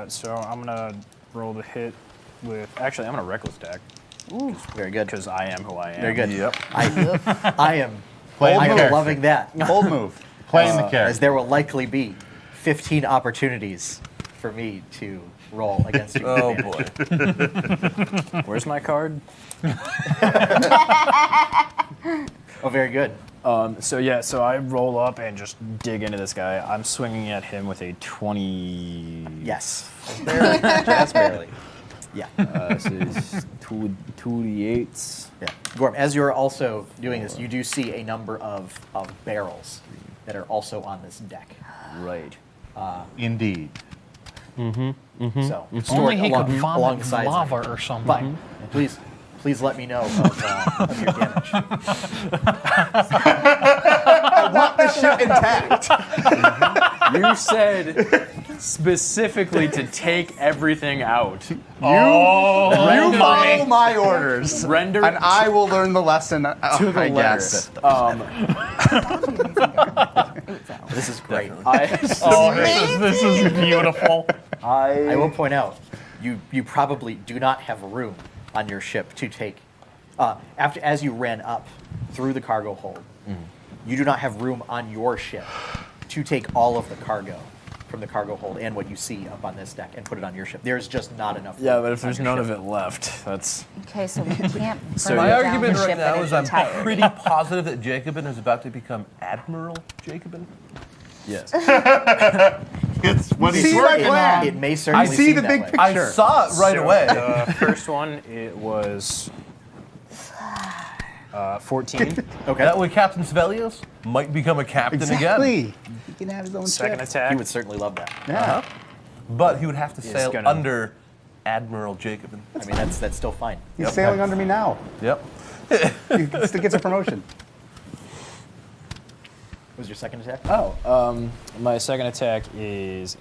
so I'm gonna roll the hit with. Actually, I'm gonna reckless attack Very good. because I am who I am. Very good. Yep. I am Play the character. loving that. Bold move. Playing the As character. there will likely be 15 opportunities for me to roll against you. with Oh advantage. boy. Where's my card? Oh, very good. So I roll up and just dig into this guy. I'm swinging at him with a 20. Yes. Just barely. Yeah. This is 2d8s. Yeah. Gorm, as you're also doing this, you do see a number of barrels that are also on this deck. Right. Indeed. So Only stored he could vomit along the sides. lava or something. Fine. Please please let me know of your damage. I want the ship intact. You said specifically to take everything out. You follow my orders, Render and I will learn the lesson. to the I letter. guess. This is great. This is beautiful. I will point out, you probably do not have room on your ship to take, as you ran up through the cargo hold, you do not have room on your ship to take all of the cargo from the cargo hold and what you see up on this deck and put it on your ship. There's just not enough room. Yeah, but if on there's your none ship. of it left, that's Okay, so we can't So burn My down argument the right ship now in is its I'm entirety. pretty positive that Jacobin is about to become Admiral Jacobin. yes. It's what he's See my working plan. on. It may certainly I see seem the that big way. picture. I saw it right So, away. The first one, it was 14. Okay. That way, Captain Svelios might become a captain again. Exactly. He can have his own Second ship. attack. He would certainly love that. Yeah. But he would have to Is sail gonna- under Admiral Jacobin. I mean, that's still fine. He's sailing under me now. Yep. He still gets a promotion. What was your second attack? My second attack is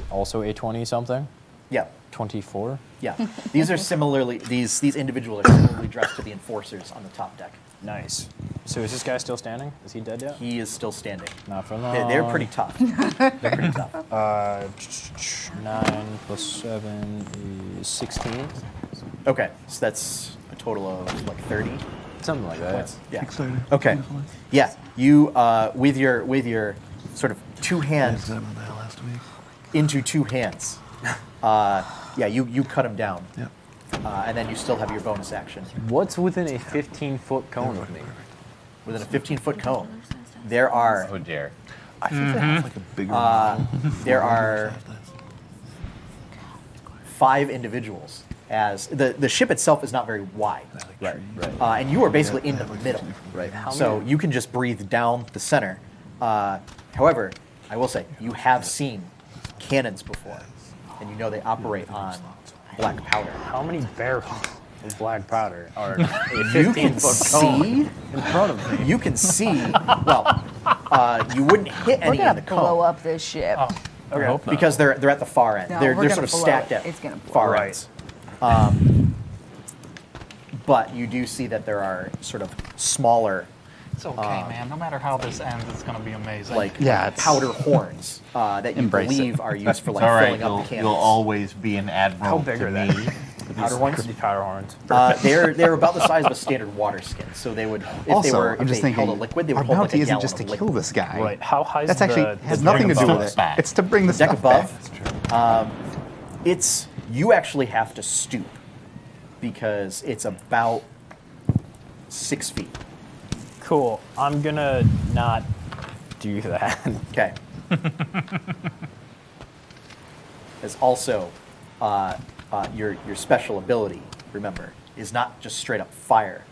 also a 20 something. Yeah. 24. Yeah. These are similarly, these individuals are similarly dressed to the enforcers on the top deck. Nice. So is this guy still standing? Is he dead yet? He is still standing. Not for long. They're pretty tough. They're pretty tough. 9 plus 7 is 16. Okay, so that's a total of like 30 Something like that. points. Yeah. Okay. Yeah. You with your sort of two hands into two hands. Yeah, you cut him down. Yep. And then you still have your bonus action. What's within a 15-foot cone of me? Within a 15-foot cone, there are Oh dear. I think they have like a bigger. there are 5 individuals. As the ship itself is not very wide, Right. and you are basically in the middle. Right. So you can just breathe down the center. However, I will say you have seen cannons before, and you know they operate on black powder. How many barrels of black powder are a You can 15-foot cone see. in front of me? You can see. Well, you wouldn't hit We're any in gonna the blow cone up this ship. Okay. because they're at the far end. No, they're we're sort gonna of blow stacked it. at It's gonna blow far Right. ends. But you do see that there are sort of smaller, It's okay, man. No matter how this ends, it's gonna be amazing. like Yeah, it's- powder horns that you Embrace believe it. are used for like It's all right. filling up You'll, the cannons. you'll always be an admiral. How big to are me. they? Powder horns? These powder horns. They're about the size of a standard water skin. So they would, if Also, they were, I'm if just they thinking, held a liquid, they would our hold like bounty a isn't gallon just to of kill liquid. this guy. Right. How high is That's actually has the nothing to do above? with it. back. It's to bring the Deck stuff above, back. it's you actually have to stoop because it's about 6 feet. Cool. I'm gonna not do that. Okay. There's also your special ability. Remember, is not just straight up fire,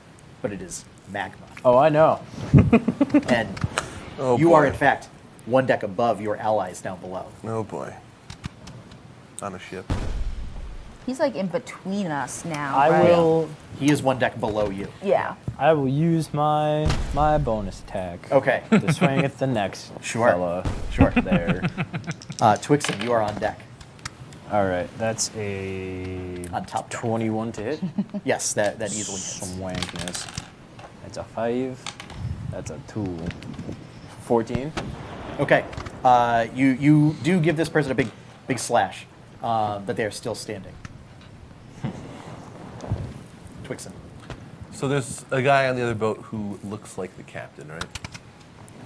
but it is magma. Oh, I know. And Oh, you are boy. in fact one deck above your allies down below. Oh boy. On a ship. He's like in between us now. I right? will. He is one deck below you. Yeah. I will use my bonus attack. Okay. To swing at the next Sure. fella. Sure. There. Twixen, you are on deck. All right. That's a On top deck. 21 to hit. Yes, that easily hits. Swankness. That's a 5. That's a 2. 14. Okay. You do give this person a big slash, but they are still standing. Twixen. So there's a guy on the other boat who looks like the captain, right?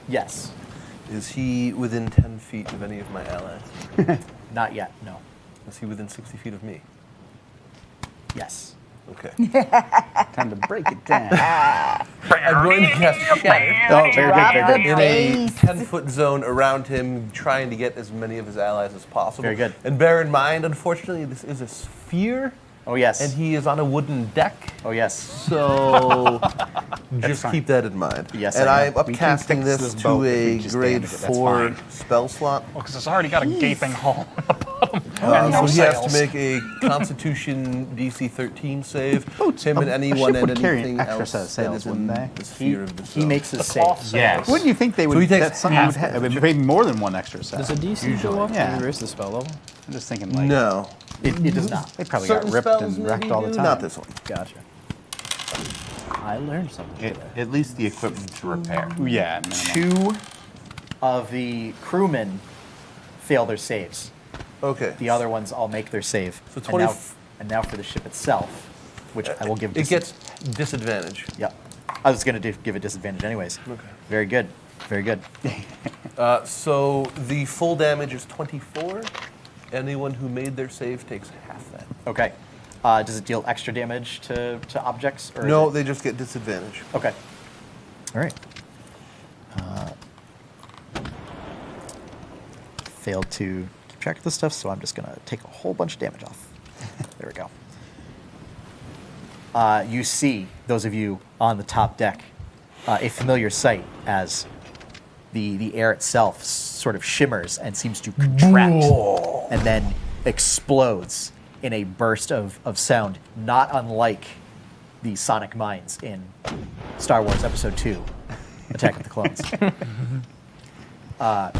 Yes. Is he within 10 feet of any of my allies? Not yet. No. Is he within 60 feet of me? Yes. Okay. Time to break it down. I'm going to cast Shatter Oh, very Drop good. the Very good. in a bass. 10-foot zone around him, trying to get as many of his allies as possible. Very good. And bear in mind, unfortunately, this is a sphere, Oh yes. and he is on a wooden deck. Oh yes. So just keep that in mind. Yes, And I I'm know. We can upcasting fix this this to boat if we a just grade damage it, that's 4 fine. spell slot. Well, because it's already got a gaping hole. And So no he has to sales. make a Constitution DC 13 save. Him and a anyone ship and would carry anything an extra else set of that sails, is in wouldn't they? the sphere of the He zone. makes his The save. cloth sales. Yes. Wouldn't you think they would? he takes that something would have maybe more than one extra set? Does a DC go up Yeah. when you raise the spell level? I'm just thinking like No. It does not. they probably Certain got ripped spells and wrecked maybe all the do, time. Not this one. Gotcha. I learned something. At least the equipment to repair. Yeah, minimum. 2 of the crewmen fail their saves. Okay. The other ones all make their save. So And 20 and now for the ship itself, which I will give. It gets disadvantage. Yep. I was going to give it disadvantage anyways. Okay. Very good. Very good. So the full damage is 24. Anyone who made their save takes half that. Okay. Does it deal extra damage to objects? Or is No, it- they just get disadvantage. Okay. All right. Failed to keep track of this stuff, so I'm just going to take a whole bunch of damage off. There we go. You see, those of you on the top deck, a familiar sight as the air itself sort of shimmers and seems to contract and then explodes in a burst of sound, not unlike the sonic mines in Star Wars Episode 2, Attack of the Clones,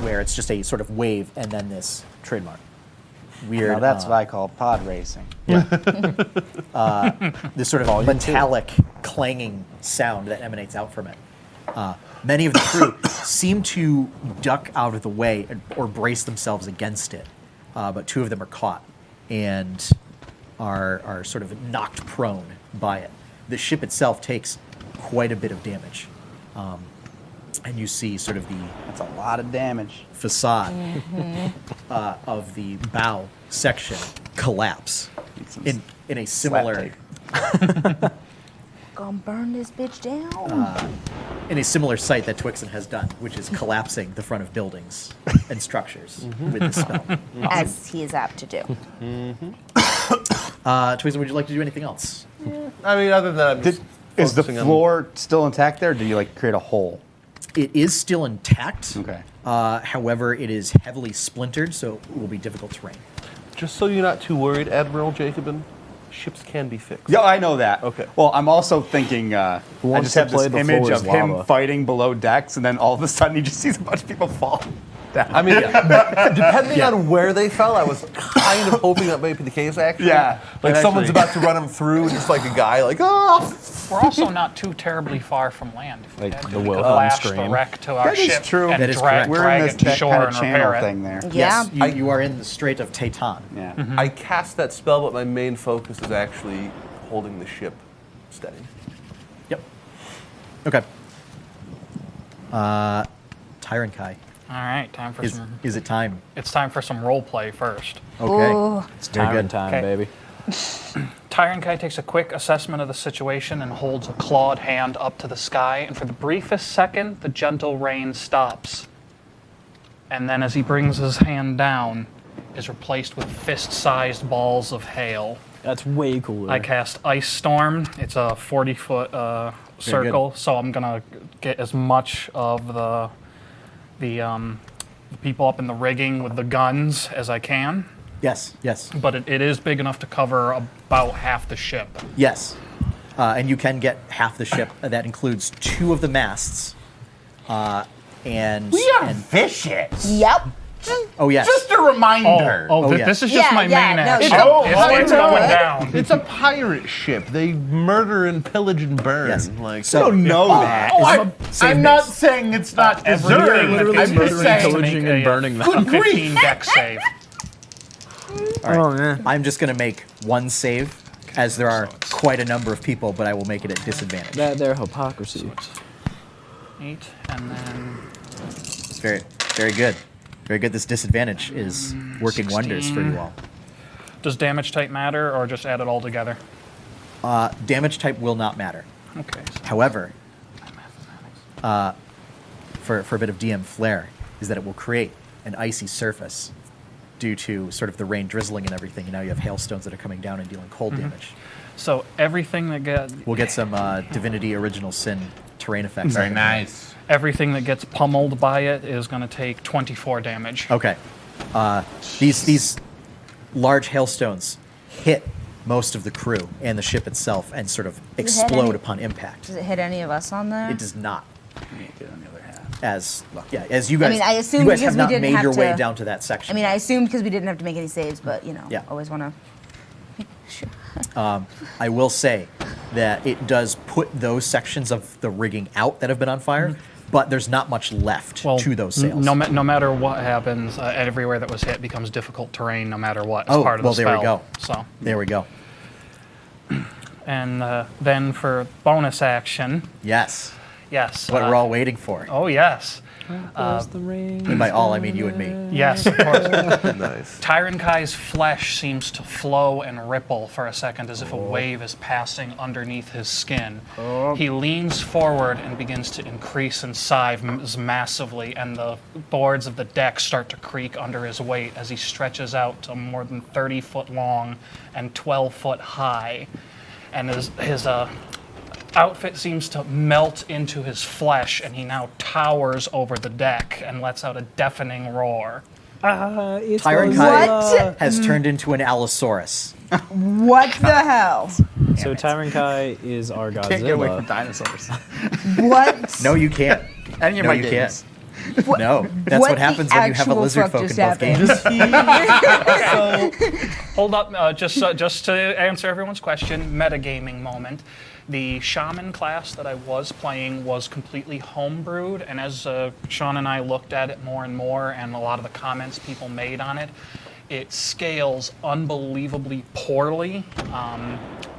where it's just a sort of wave and then this trademark. Weird. Now that's what I call pod racing. This sort of metallic clanging sound that emanates out from it. Many of the crew seem to duck out of the way or brace themselves against it, but 2 of them are caught and are sort of knocked prone by it. The ship itself takes quite a bit of damage. And you see sort of the That's a lot of damage. facade of the bow section collapse in a similar Gonna burn this bitch down. in a similar sight that Twixen has done, which is collapsing the front of buildings and structures with the spell. As he is apt to do. Twixen, would you like to do anything else? I mean, other than I'm just Is the focusing on- floor still intact there? Or do you like create a hole? It is still intact. Okay. However, it is heavily splintered, so it will be difficult terrain. Just so you're not too worried, Admiral Jacobin, ships can be fixed. Yeah, I know that. Okay. Well, I'm also thinking. I wants just to have play this the image floor of is him lava? fighting below decks, and then all of a sudden he just sees a bunch of people fall down. I mean, depending on where they fell, I was kind of hoping that might be the case, actually. Yeah, Like but someone's actually- about to run him through, just like a guy, like, oh! We're also not too terribly far from land. If we Like had the to, we Wilhelm could lash the scream. wreck to our That is ship true. and That is drag, correct. We're drag in it this to that shore kind of and channel repair it. thing there. Yeah. Yes, you are in the Strait of Taytan. Yeah. I cast that spell, but my main focus is actually holding the ship steady. Yep. Okay. Tyrant Kai. All right, time for some. Is it time? It's time for some role play first. Okay. Ooh. It's Very tyrant good. time, Okay. baby. Tyron Kai takes a quick assessment of the situation and holds a clawed hand up to the sky, and for the briefest second, the gentle rain stops. And then as he brings his hand down, is replaced with fist-sized balls of hail. That's way cooler. I cast Ice Storm. It's a 40-foot circle, so I'm gonna get as much of the people up in the rigging with the guns as I can. Yes. Yes. But it is big enough to cover about half the ship. Yes. And you can get half the ship. That includes 2 of the masts. And Vicious. Yep. oh yes. Just a reminder. yeah. This is just Yeah, my yeah, main no, action. don't- It's going down. It's a pirate ship. They murder and pillage and burn. Yes. Like, So know that. I'm not saying it's not Everything deserved. literally I'm just murdering, saying. pillaging, and burning them. Good grief. 15 deck save. All right. I'm just gonna make 1 save, as there are quite a number of people, but I will make it at disadvantage. Their hypocrisy. 8, and then Very, very good. Very good. This disadvantage is working wonders for you all. does damage type matter, or just add it all together? Damage type will not matter. Okay. However, for a bit of DM flair, is that it will create an icy surface due to sort of the rain drizzling and everything. And now you have hailstones that are coming down and dealing cold damage. So everything that We'll get some Divinity Original Sin terrain effects. Very nice. everything that gets pummeled by it is going to take 24 damage. Okay. These large hailstones hit most of the crew and the ship itself and sort of hit explode any- upon impact. Does it hit any of us on there? It does not. You get on the other half. As you guys, mean, I assume you guys because have we not didn't made your have way to- down to that section. I mean, I assumed because we didn't have to make any saves, but Yeah. always want to. I will say that it does put those sections of the rigging out that have been on fire, but there's not much left to those sails. No matter what happens, everywhere that was hit becomes difficult terrain no matter what. As Oh, part of well, the there we spell. go. So, There we go. and then for bonus action, Yes. yes. What we're all waiting for. Oh, yes. And by all, I mean you and me. Yes, of course. Nice. Tyron Kai's flesh seems to flow and ripple for a second as if a wave is passing underneath his skin. He leans forward and begins to increase in size massively, and the boards of the deck start to creak under his weight as he stretches out to more than 30 foot long and 12 foot high. And his outfit seems to melt into his flesh, and he now towers over the deck and lets out a deafening roar. Tyron What? Kai has turned into an Allosaurus. What the hell? So Tyron Kai is our Godzilla. Can't get away from dinosaurs. What? No, you can't. Any of No, my you games. can't. No, that's what happens when you have a actual lizard fuck folk in just both happened? games. Hold up, just to answer everyone's question, metagaming moment. The shaman class that I was playing was completely homebrewed, and as Sean and I looked at it more and more, and a lot of the comments people made on it, it scales unbelievably poorly.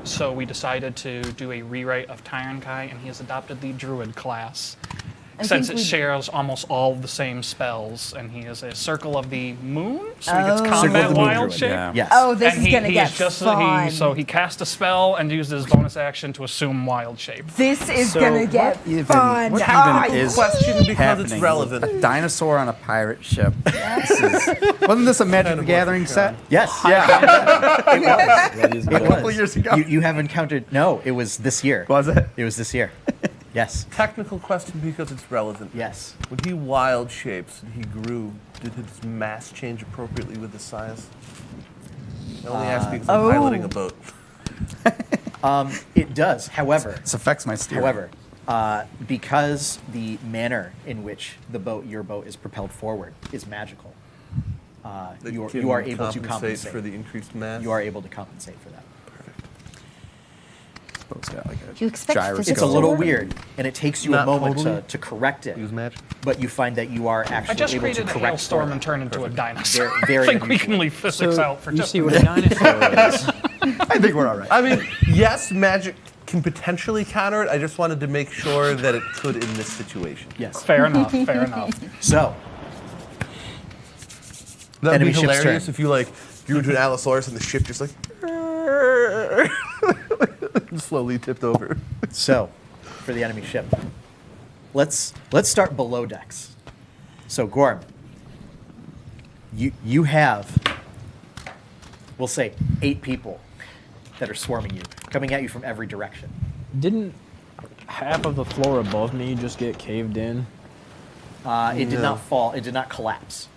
So we decided to do a rewrite of Tyron Kai, and he has adopted the druid class. Since it shares almost all of the same spells, and he is a Circle of the Moon, so he gets Circle combat of the Moon wild druid, shape. yeah. Yes. Oh, this And is gonna get he's just fun. so he cast a spell and used his bonus action to assume wild shape. This is So gonna get fun. What Ah, even is Question because happening? it's relevant. A dinosaur on a pirate ship. Wasn't this a Magic the Gathering set? Yes. Yeah. It A couple was. years ago. You have encountered. No, it was this year. Was it? It was this year. Yes. Technical question because it's relevant. Yes. When he wild shapes and he grew, did his mass change appropriately with his size? I only ask because I'm piloting a boat. It does. However, This affects my steering. because the manner in which your boat is propelled forward is magical, That you can are able to compensate for the increased mass. You are able to compensate for that. Boat's got like a You expect gyroscope. It's a little weird, and it takes you Not a moment totally. to correct it. Use magic. But you find that you are actually I just able created to a correct hailstorm for and it. turned into a dinosaur. Very I think we unusual. can leave physics out for you just see a what minute. a dinosaur is. I think we're all right. I mean, yes, magic can potentially counter it. I just wanted to make sure that it could in this situation. Yes. Fair enough, fair enough. So, That'd Enemy be ship's hilarious turn. if you grew into an Allosaurus and the ship just slowly tipped over. so for the enemy ship, let's start below decks. So Gorm, you have, we'll say, 8 people that are swarming you, coming at you from every direction. Didn't half of the floor above me just get caved in? It did No. not fall. It did not collapse.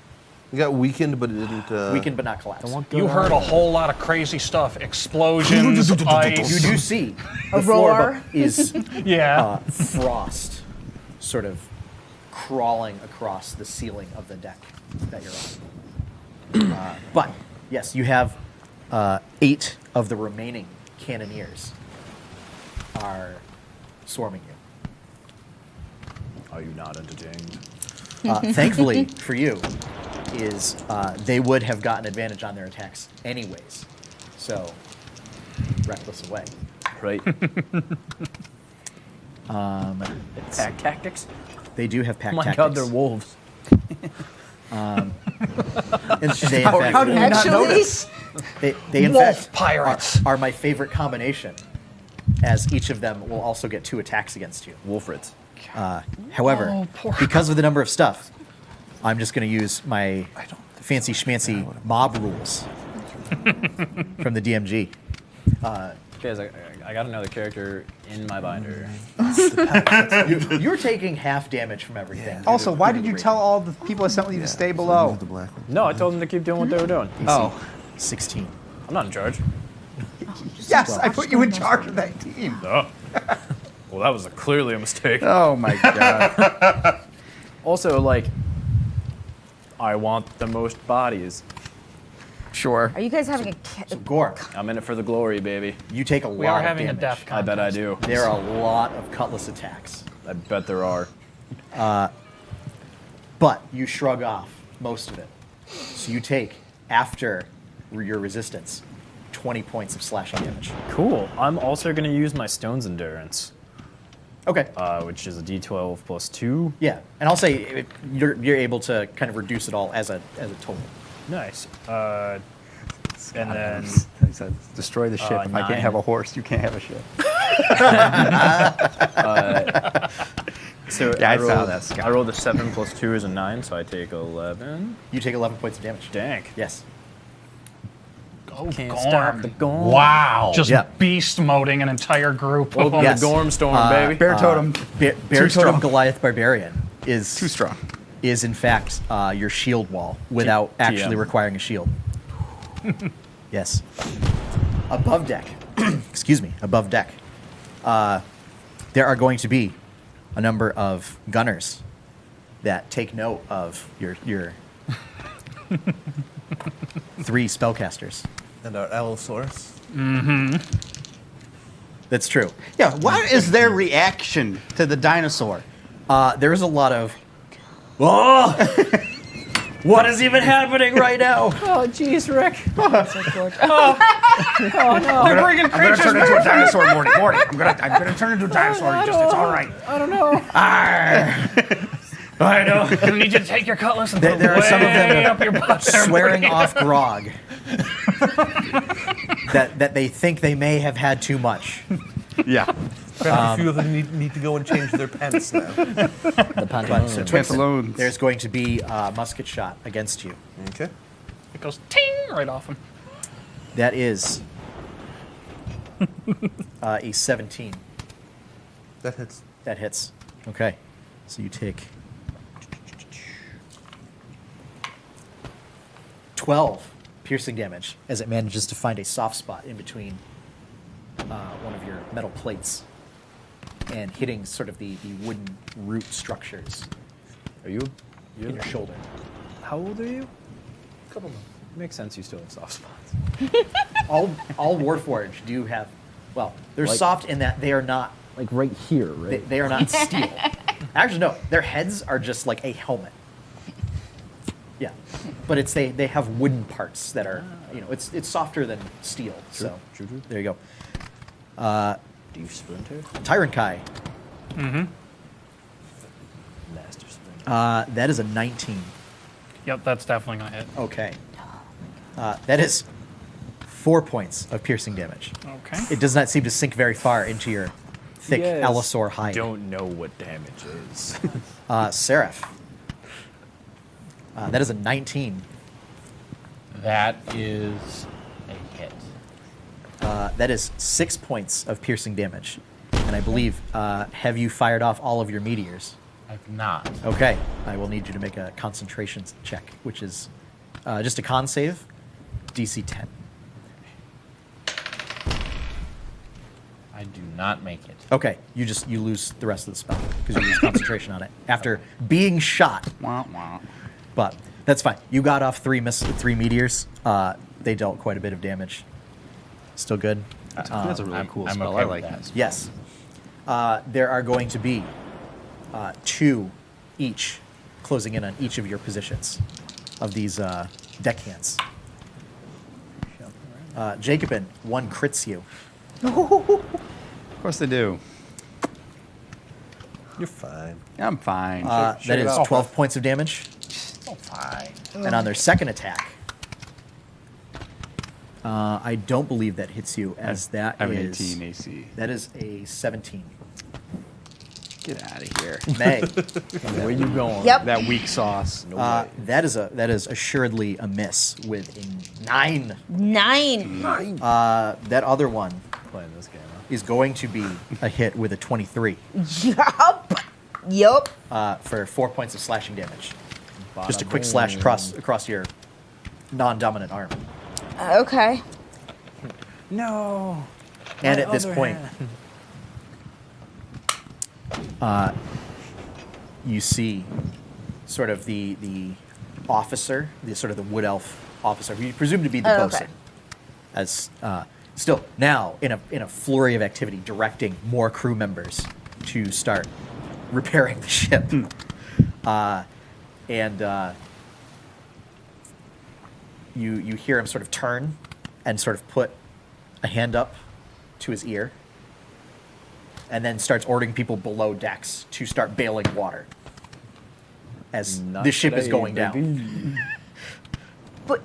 It got weakened, but it didn't. Weakened but not collapse. You heard a whole lot of crazy stuff. Explosions, ice. You do see A the floor roar. above is Yeah. frost sort of crawling across the ceiling of the deck that you're on. But yes, you have 8 of the remaining cannoneers are swarming you. Are you not entertained? Thankfully for you, is they would have gotten advantage on their attacks anyways. So, reckless away. Right. Pack tactics? They do have pack Oh my tactics. god, they're wolves. And they, in fact, How did you not Actually, notice? they in Wolf fact pirates. are my favorite combination, as each of them will also get 2 attacks against you. Wolfrits. However, because of the number of stuff, I'm just going to use my fancy schmancy mob rules from the DMG. Guys, I got another character in my binder. You're taking half damage from everything. Also, why did you tell all the people assembly to stay below? The black one. No, I told them to keep doing what they were doing. Oh, 16. I'm not in charge. Yes, I put you in charge of that team. Oh. Well, that was clearly a mistake. Oh my god. Also, like, I want the most bodies. Sure. Are you guys having a So Gorm, I'm in it for the glory, baby. you take a lot We are of having damage. a death I bet I contest. do. There are a lot of cutlass attacks, I bet there are. but you shrug off most of it. So you take, after your resistance, 20 points of slashing damage. Cool. I'm also going to use my Stone's Endurance, Okay. which is a D12 plus 2. Yeah, and I'll say you're able to kind of reduce it all as a total. Nice. And then He said, destroy the ship. If I 9. can't have a horse, you can't have a ship. so Yeah, I saw rolled, that, Scott. I rolled a 7 plus 2 is a 9, so I take 11. You take 11 points of damage. Dank. Yes. Go Can't Gorm. stop the Gorm. Wow. Just Yeah. beast moding an entire group of Welcome them. Yes. to Gorm Storm, baby. Bear totem. Bear strong. Storm Goliath Barbarian is Too strong. is in fact your shield wall without actually TM. requiring a shield. Yes. Above deck, excuse me, above deck, there are going to be a number of gunners that take note of your 3 spellcasters. And our Allosaurus. That's true. Yeah, what is their reaction to the dinosaur? There is a lot of, oh, what is even happening right now? Oh, jeez, Rick. They're bringing creatures turn back. into a dinosaur, Morty. Morty, I'm gonna turn into a dinosaur. It's all right. I don't know. I know. I need you to take your cutlass and There are some of them way up your butt there, swearing buddy. off grog that they think they may have had too much. Yeah. A few of them need to go and change their pants now. The pantaloons. So, Pantaloons. there's going to be a musket shot against you. Okay. It goes ting right off him. That is a 17. That hits. That hits. Okay. So you take 12 piercing damage as it manages to find a soft spot in between one of your metal plates and hitting sort of the wooden root structures Are you? in your shoulder. How old are you? Couple months. Makes sense. You still have soft spots. All Warforged do have, well, they're Like- soft in that they are not Like right here, right? they are not steel. Actually, no, their heads are just like a helmet. Yeah, but they have wooden parts that are, it's softer than steel. So true. there you go. Do you splinter? Tyrant Kai, Master splinter. that is a 19. Yep, that's definitely gonna hit. Okay. That is 4 points of piercing damage. Okay. It does not seem to sink very far into your thick Yes. Allosaur hide. Don't know what damage is. Seraph. That is a 19. That is a hit. That is 6 points of piercing damage. And I believe, have you fired off all of your meteors? I've not. Okay. I will need you to make a concentration check, which is just a con save, DC 10. I do not make it. Okay. You lose the rest of the spell because you lose concentration on it after being shot. Wah, wah. But that's fine. You got off 3 meteors. They dealt quite a bit of damage. Still good. That's a really cool I'm spell. okay I with like that. that. Yes. There are going to be 2 each closing in on each of your positions of these deckhands. Jacobin, 1 crits you. Of course they do. You're fine. I'm fine. That is 12 points of damage. Oh, fine. And on their second attack, I don't believe that hits you, as that I have an is 18 AC. that is a 17. Get out of here. May. Where you going? Yep. That weak sauce. No way. That is assuredly a miss with a 9. 9. That other one Playing this game. Huh? is going to be a hit with a 23 Yup. for 4 points of slashing damage. Just a Bada quick slash boom. across your non-dominant arm. Okay. No. And My at this other point, you see sort of the officer, the sort of the wood elf officer, who you presume to be the Oh, okay. bosun, as still now in a flurry of activity, directing more crew members to start repairing the ship. You hear him sort of turn and sort of put a hand up to his ear, and then starts ordering people below decks to start bailing water as Not the ship is today, going down. baby. But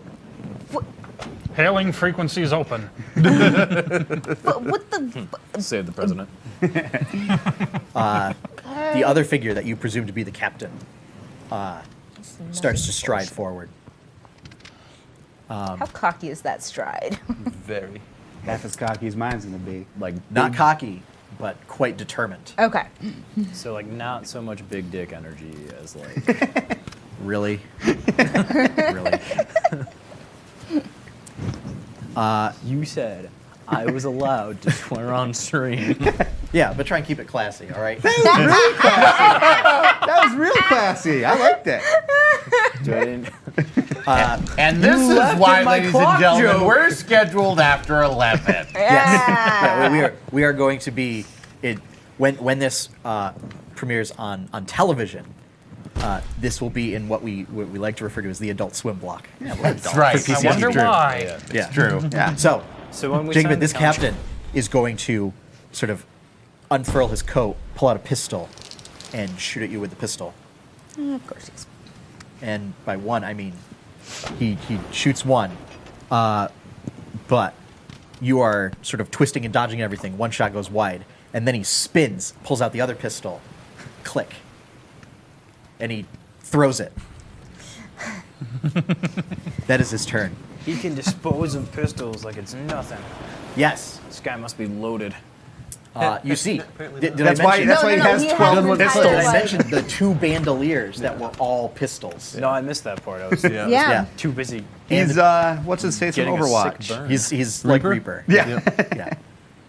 Hailing frequencies open. what the? Save the president. The other figure that you presume to be the captain starts to stride forward. How cocky is that stride? Very. Half as cocky as mine's gonna be. Like Not big- cocky, but quite determined. Okay. So like not so much big dick energy as like Really? Really? you said I was allowed to swear on stream. Yeah, but try and keep it classy, all right? That was real classy. I liked it. So I didn't- And this is left why, in my ladies and clock gentlemen, joke. we're scheduled after 11. Yeah, we are going to be when this premieres on television. This will be in what we like to refer to as the Adult Swim block. Yeah, That's right. For I PCSU. wonder True. why. Yeah, True. Yeah. So, So when we Jacob, signed this the contract- captain is going to sort of unfurl his coat, pull out a pistol, and shoot at you with the pistol. Of course he's. And by one, I mean he shoots one, but you are sort of twisting and dodging everything. One shot goes wide, and then he spins, pulls out the other pistol, click, and he throws it. That is his turn. He can dispose of pistols like it's nothing. Yes, This guy must be loaded. you see. Did That's I why. mention, That's why he has he 12 has an pistols. did entire, I mention the two bandoliers that were all pistols? No, I missed that part. I was Yeah. Yeah. too busy He's what's his face from getting a Overwatch? sick burn. He's like Reaper. Yeah. Yeah.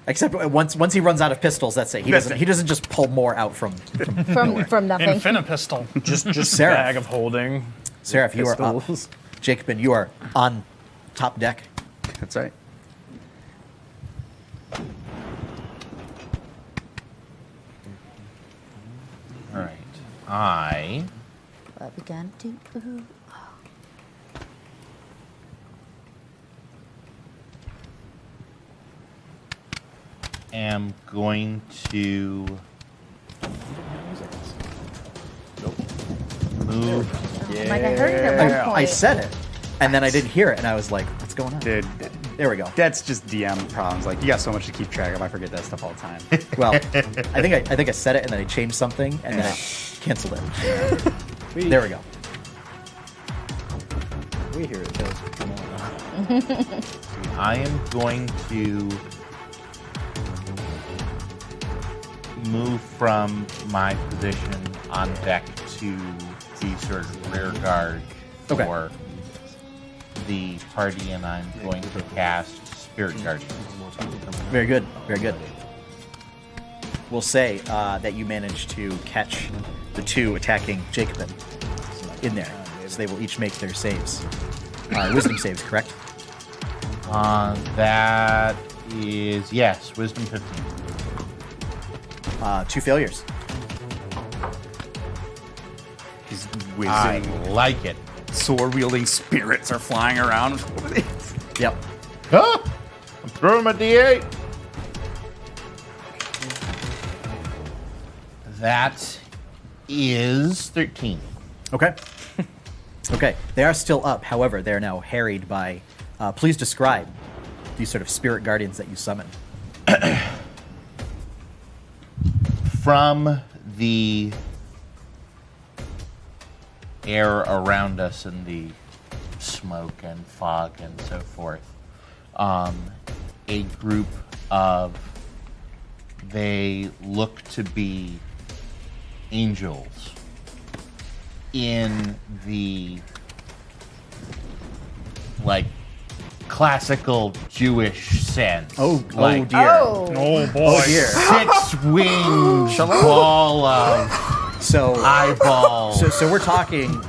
Except once he runs out of pistols, that's it. He doesn't just pull more out from From nothing. Infinipistol. just Sarah. bag of holding. Seraph, you are up. Pistols. Jacobin, you are on top deck. That's right. All right. I What we gonna do? am going to move. I'm like, I heard it at one point. I said it, and then I didn't hear it, and I was like, "What's going on?" Dude, There we go. that's just DM problems. Like, you got so much to keep track of. I forget that stuff all the time. Well, I think I said it, and then I changed something, and then I canceled it. There we go. We hear it, Kels. Come on. I am going to move from my position on deck to the sort of rear guard Okay. for the party, and I'm going to cast Spirit Guardian. Very good. Very good. We'll say that you managed to catch the two attacking Jacobin in there, so they will each make their saves. Wisdom saves, correct? That is, yes, Wisdom 15. 2 failures. These I whizzing, like it. sword-wielding spirits are flying around. Yep. Huh? I'm throwing my D8. That is 13. Okay. Okay. They are still up. However, they are now harried by. Please describe these sort of spirit guardians that you summon. From the air around us and the smoke and fog and so forth, a group of, they look to be angels in the like classical Jewish sense. Oh like dear. Oh. Oh boy. Dear. 6 wings, ball of So eyeball. so we're talking.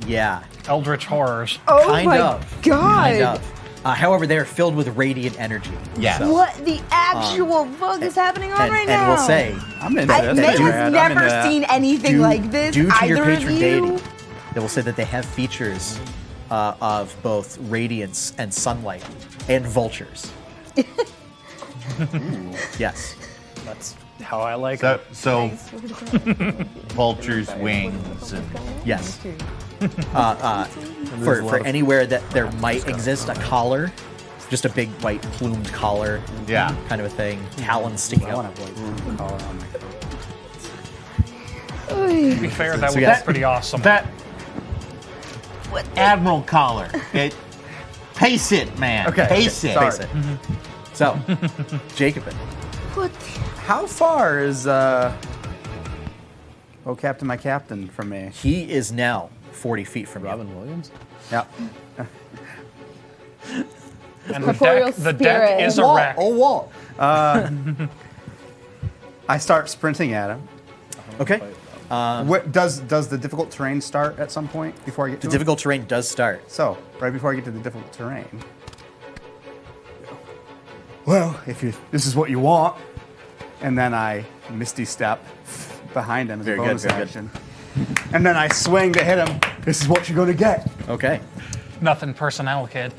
Yeah. Eldritch horrors. Oh Kind my of. god. Kind of. However, they are filled with radiant energy. Yes. So- What the actual fuck is happening on right now? And we'll say, I'm into I this. May Brad. has I'm never into that. seen anything like this. due to Either your of patron you. deity, they will say that they have features of both radiance and sunlight and vultures. Yes. That's how I like So, it. so vulture's wings. And Yes. For anywhere that there might exist a collar, just a big white plumed collar, yeah. kind of a thing, talons sticking I out. want to avoid collar on my coat. To be fair, that would yes. be pretty awesome. That Admiral collar. Pace it, man. Okay, Pace it. sorry. Face it. So, Jacobin. What? How far is oh Captain, my captain from me? He is now 40 feet from Robin you. Williams? Yep. And Corporeal the deck spirit. is a What? wreck. Oh, what? I start sprinting at him. Okay. Does the difficult terrain start at some point before I get to The him? difficult terrain does start. So, right before I get to the difficult terrain. Well, this is what you want. And then I misty step behind him as Very a good, bonus very good. action. And then I swing to hit him. This is what you're going to get. Okay. Nothing personnel, kid.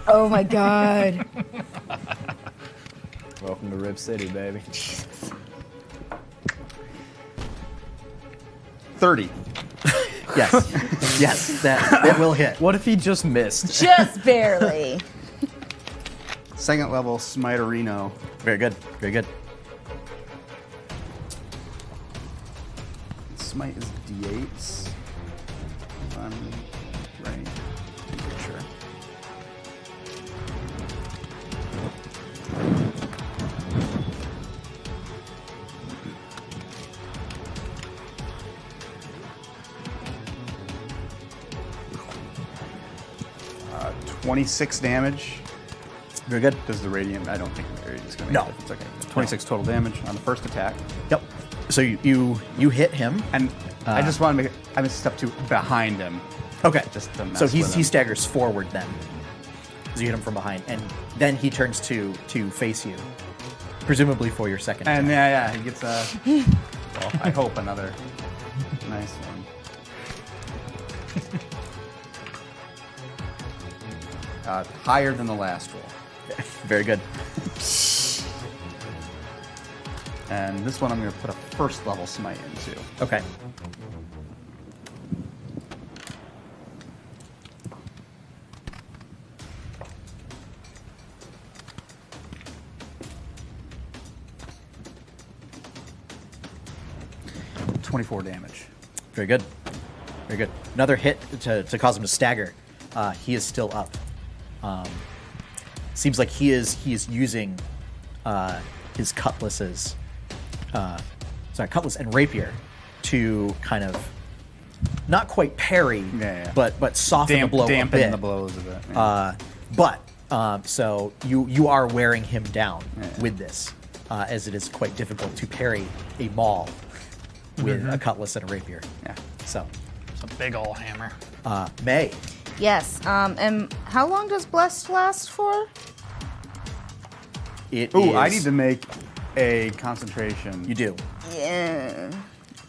Oh my god. Welcome to Rip City, baby. 30. Yes. Yes, that will hit. What if he just missed? Just barely. Second level Smiterino. Very good. Very good. Smite is D8s. If I'm right. Sure. Uh, 26 damage. Very good. Does the radiant? I don't think the radiant's going to No. make a difference. Okay. 26 total damage on the first attack. Yep. So you hit him. And I just want to make it, I missed step 2 behind him. Okay. Just to mess So with he him. staggers forward then. As you hit him from behind. And then he turns to face you. Presumably for your second And attack. yeah, he gets well, I hope another nice one. Higher than the last roll. Very good. And this one I'm going to put a first level smite into. Okay. – 24 damage. Very good. Very good. Another hit to cause him to stagger. He is still up. Seems like he is using his cutlasses, cutlass and rapier to kind of not quite parry, Yeah. but soften the blow a dampen bit. the blows of it. Yeah. So you are wearing him down Yeah. with this, as it is quite difficult to parry a maul with a cutlass and a rapier. Yeah. So, It's a big ol' hammer. May. Yes. And how long does Blessed last for? It Ooh, is, I need to make a concentration. You do. Yeah.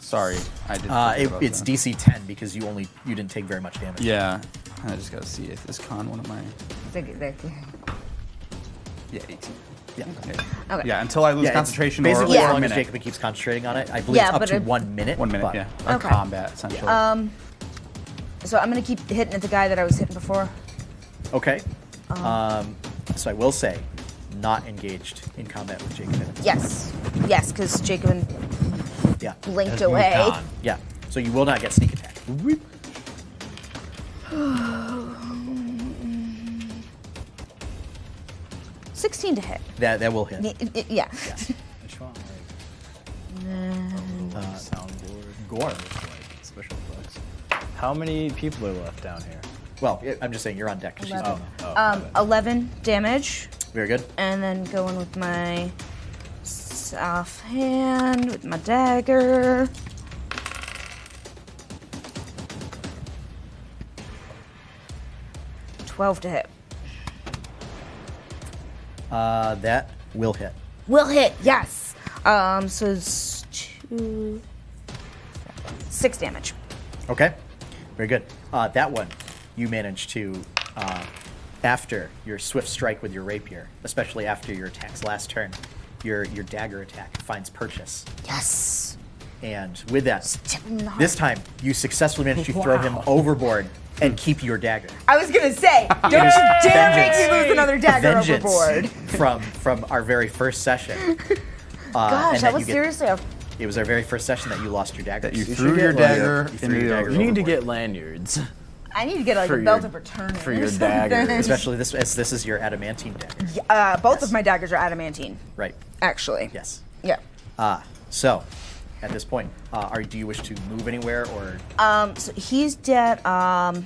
Sorry, I did. forget about It's that. DC 10 because you didn't take very much damage. Yeah. I just gotta see if this con one of my. Yeah, 18. Yeah. Okay. Yeah, until I lose Yeah, it's concentration basically or as Yeah. long a as minute. Jacob keeps concentrating on it. I believe Yeah, it's up but to it- 1 minute. 1 minute, but- yeah. Or Okay. combat, essentially. So I'm gonna keep hitting at the guy that I was hitting before. Okay. So I will say, not engaged in combat with Jacob. Yes. Yes, because Jacob Yeah. blinked Has moved away. on. Yeah. So you will not get sneak attack. 16 to hit. That will hit. Yeah. Which one? Soundboard. Gore. Like special effects. How many people are left down here? Well, I'm just saying you're on deck because she's doing it. 11 damage, Very good. and then going with my offhand with my dagger. $12 to hit. That will hit. Will hit, yes. So it's 6 damage. Okay. Very good. That one, you managed to, after your swift strike with your rapier, especially after your attack's last turn, your dagger attack finds purchase. Yes. And with that, Still not. this time you successfully managed to throw him overboard and keep your dagger. I was gonna say, don't It is you dare make vengeance. me lose another dagger Vengeance overboard. from our very first session. Gosh, and that was seriously a. It was our very first session that you lost your dagger. That you should threw get your like- dagger you threw into your the dagger You need to overboard. get lanyards I need to get like For a belt your- of return for your dagger. Especially this, as this is your adamantine dagger. Both of my daggers are adamantine, Right. actually. Yes. Yeah. So, at this point, do you wish to move anywhere or? So he's dead. Am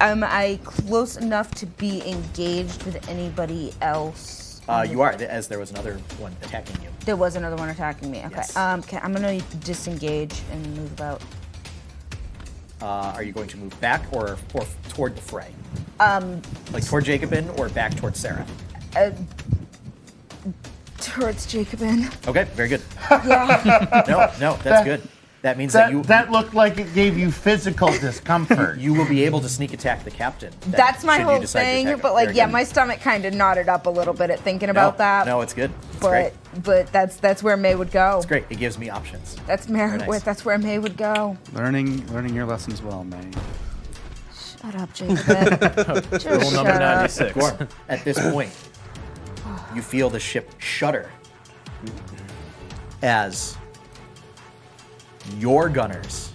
I close enough to be engaged with anybody else? You are, as there was another one attacking you. There was another one attacking me. Okay. Yes. Okay, I'm gonna disengage and move about. Are you going to move back or toward the fray? Like toward Jacobin or back towards Sarah? Towards Jacobin. Okay, very good. Yeah. No, that's good. That means that you That looked like it gave you physical discomfort. you will be able to sneak attack the captain. That's my should you whole decide to thing. attack him. But like, Very yeah, good. my stomach kind of knotted up a little bit at thinking about that. No, it's good. It's great. But that's where May would go. It's great. It gives me options. That's Very nice. That's where May would go. Learning your lessons well, May. Shut up, Jacobin. Just Rule shut number up. 96. Gorm, at this point, you feel the ship shudder as your gunners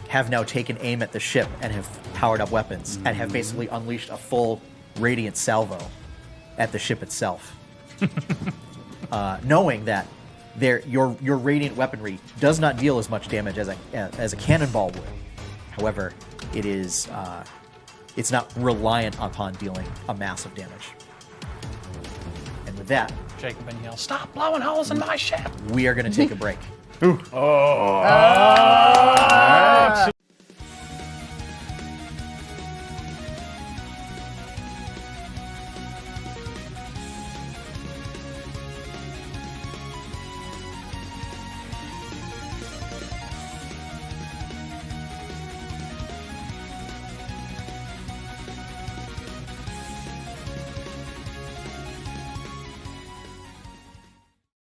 have now taken aim at the ship and have powered up weapons and have basically unleashed a full radiant salvo at the ship itself. Knowing that your radiant weaponry does not deal as much damage as a cannonball would. However, it is it's not reliant upon dealing a massive damage. And with that, Jacobin yells, "Stop blowing holes in my ship!" we are going to take a break.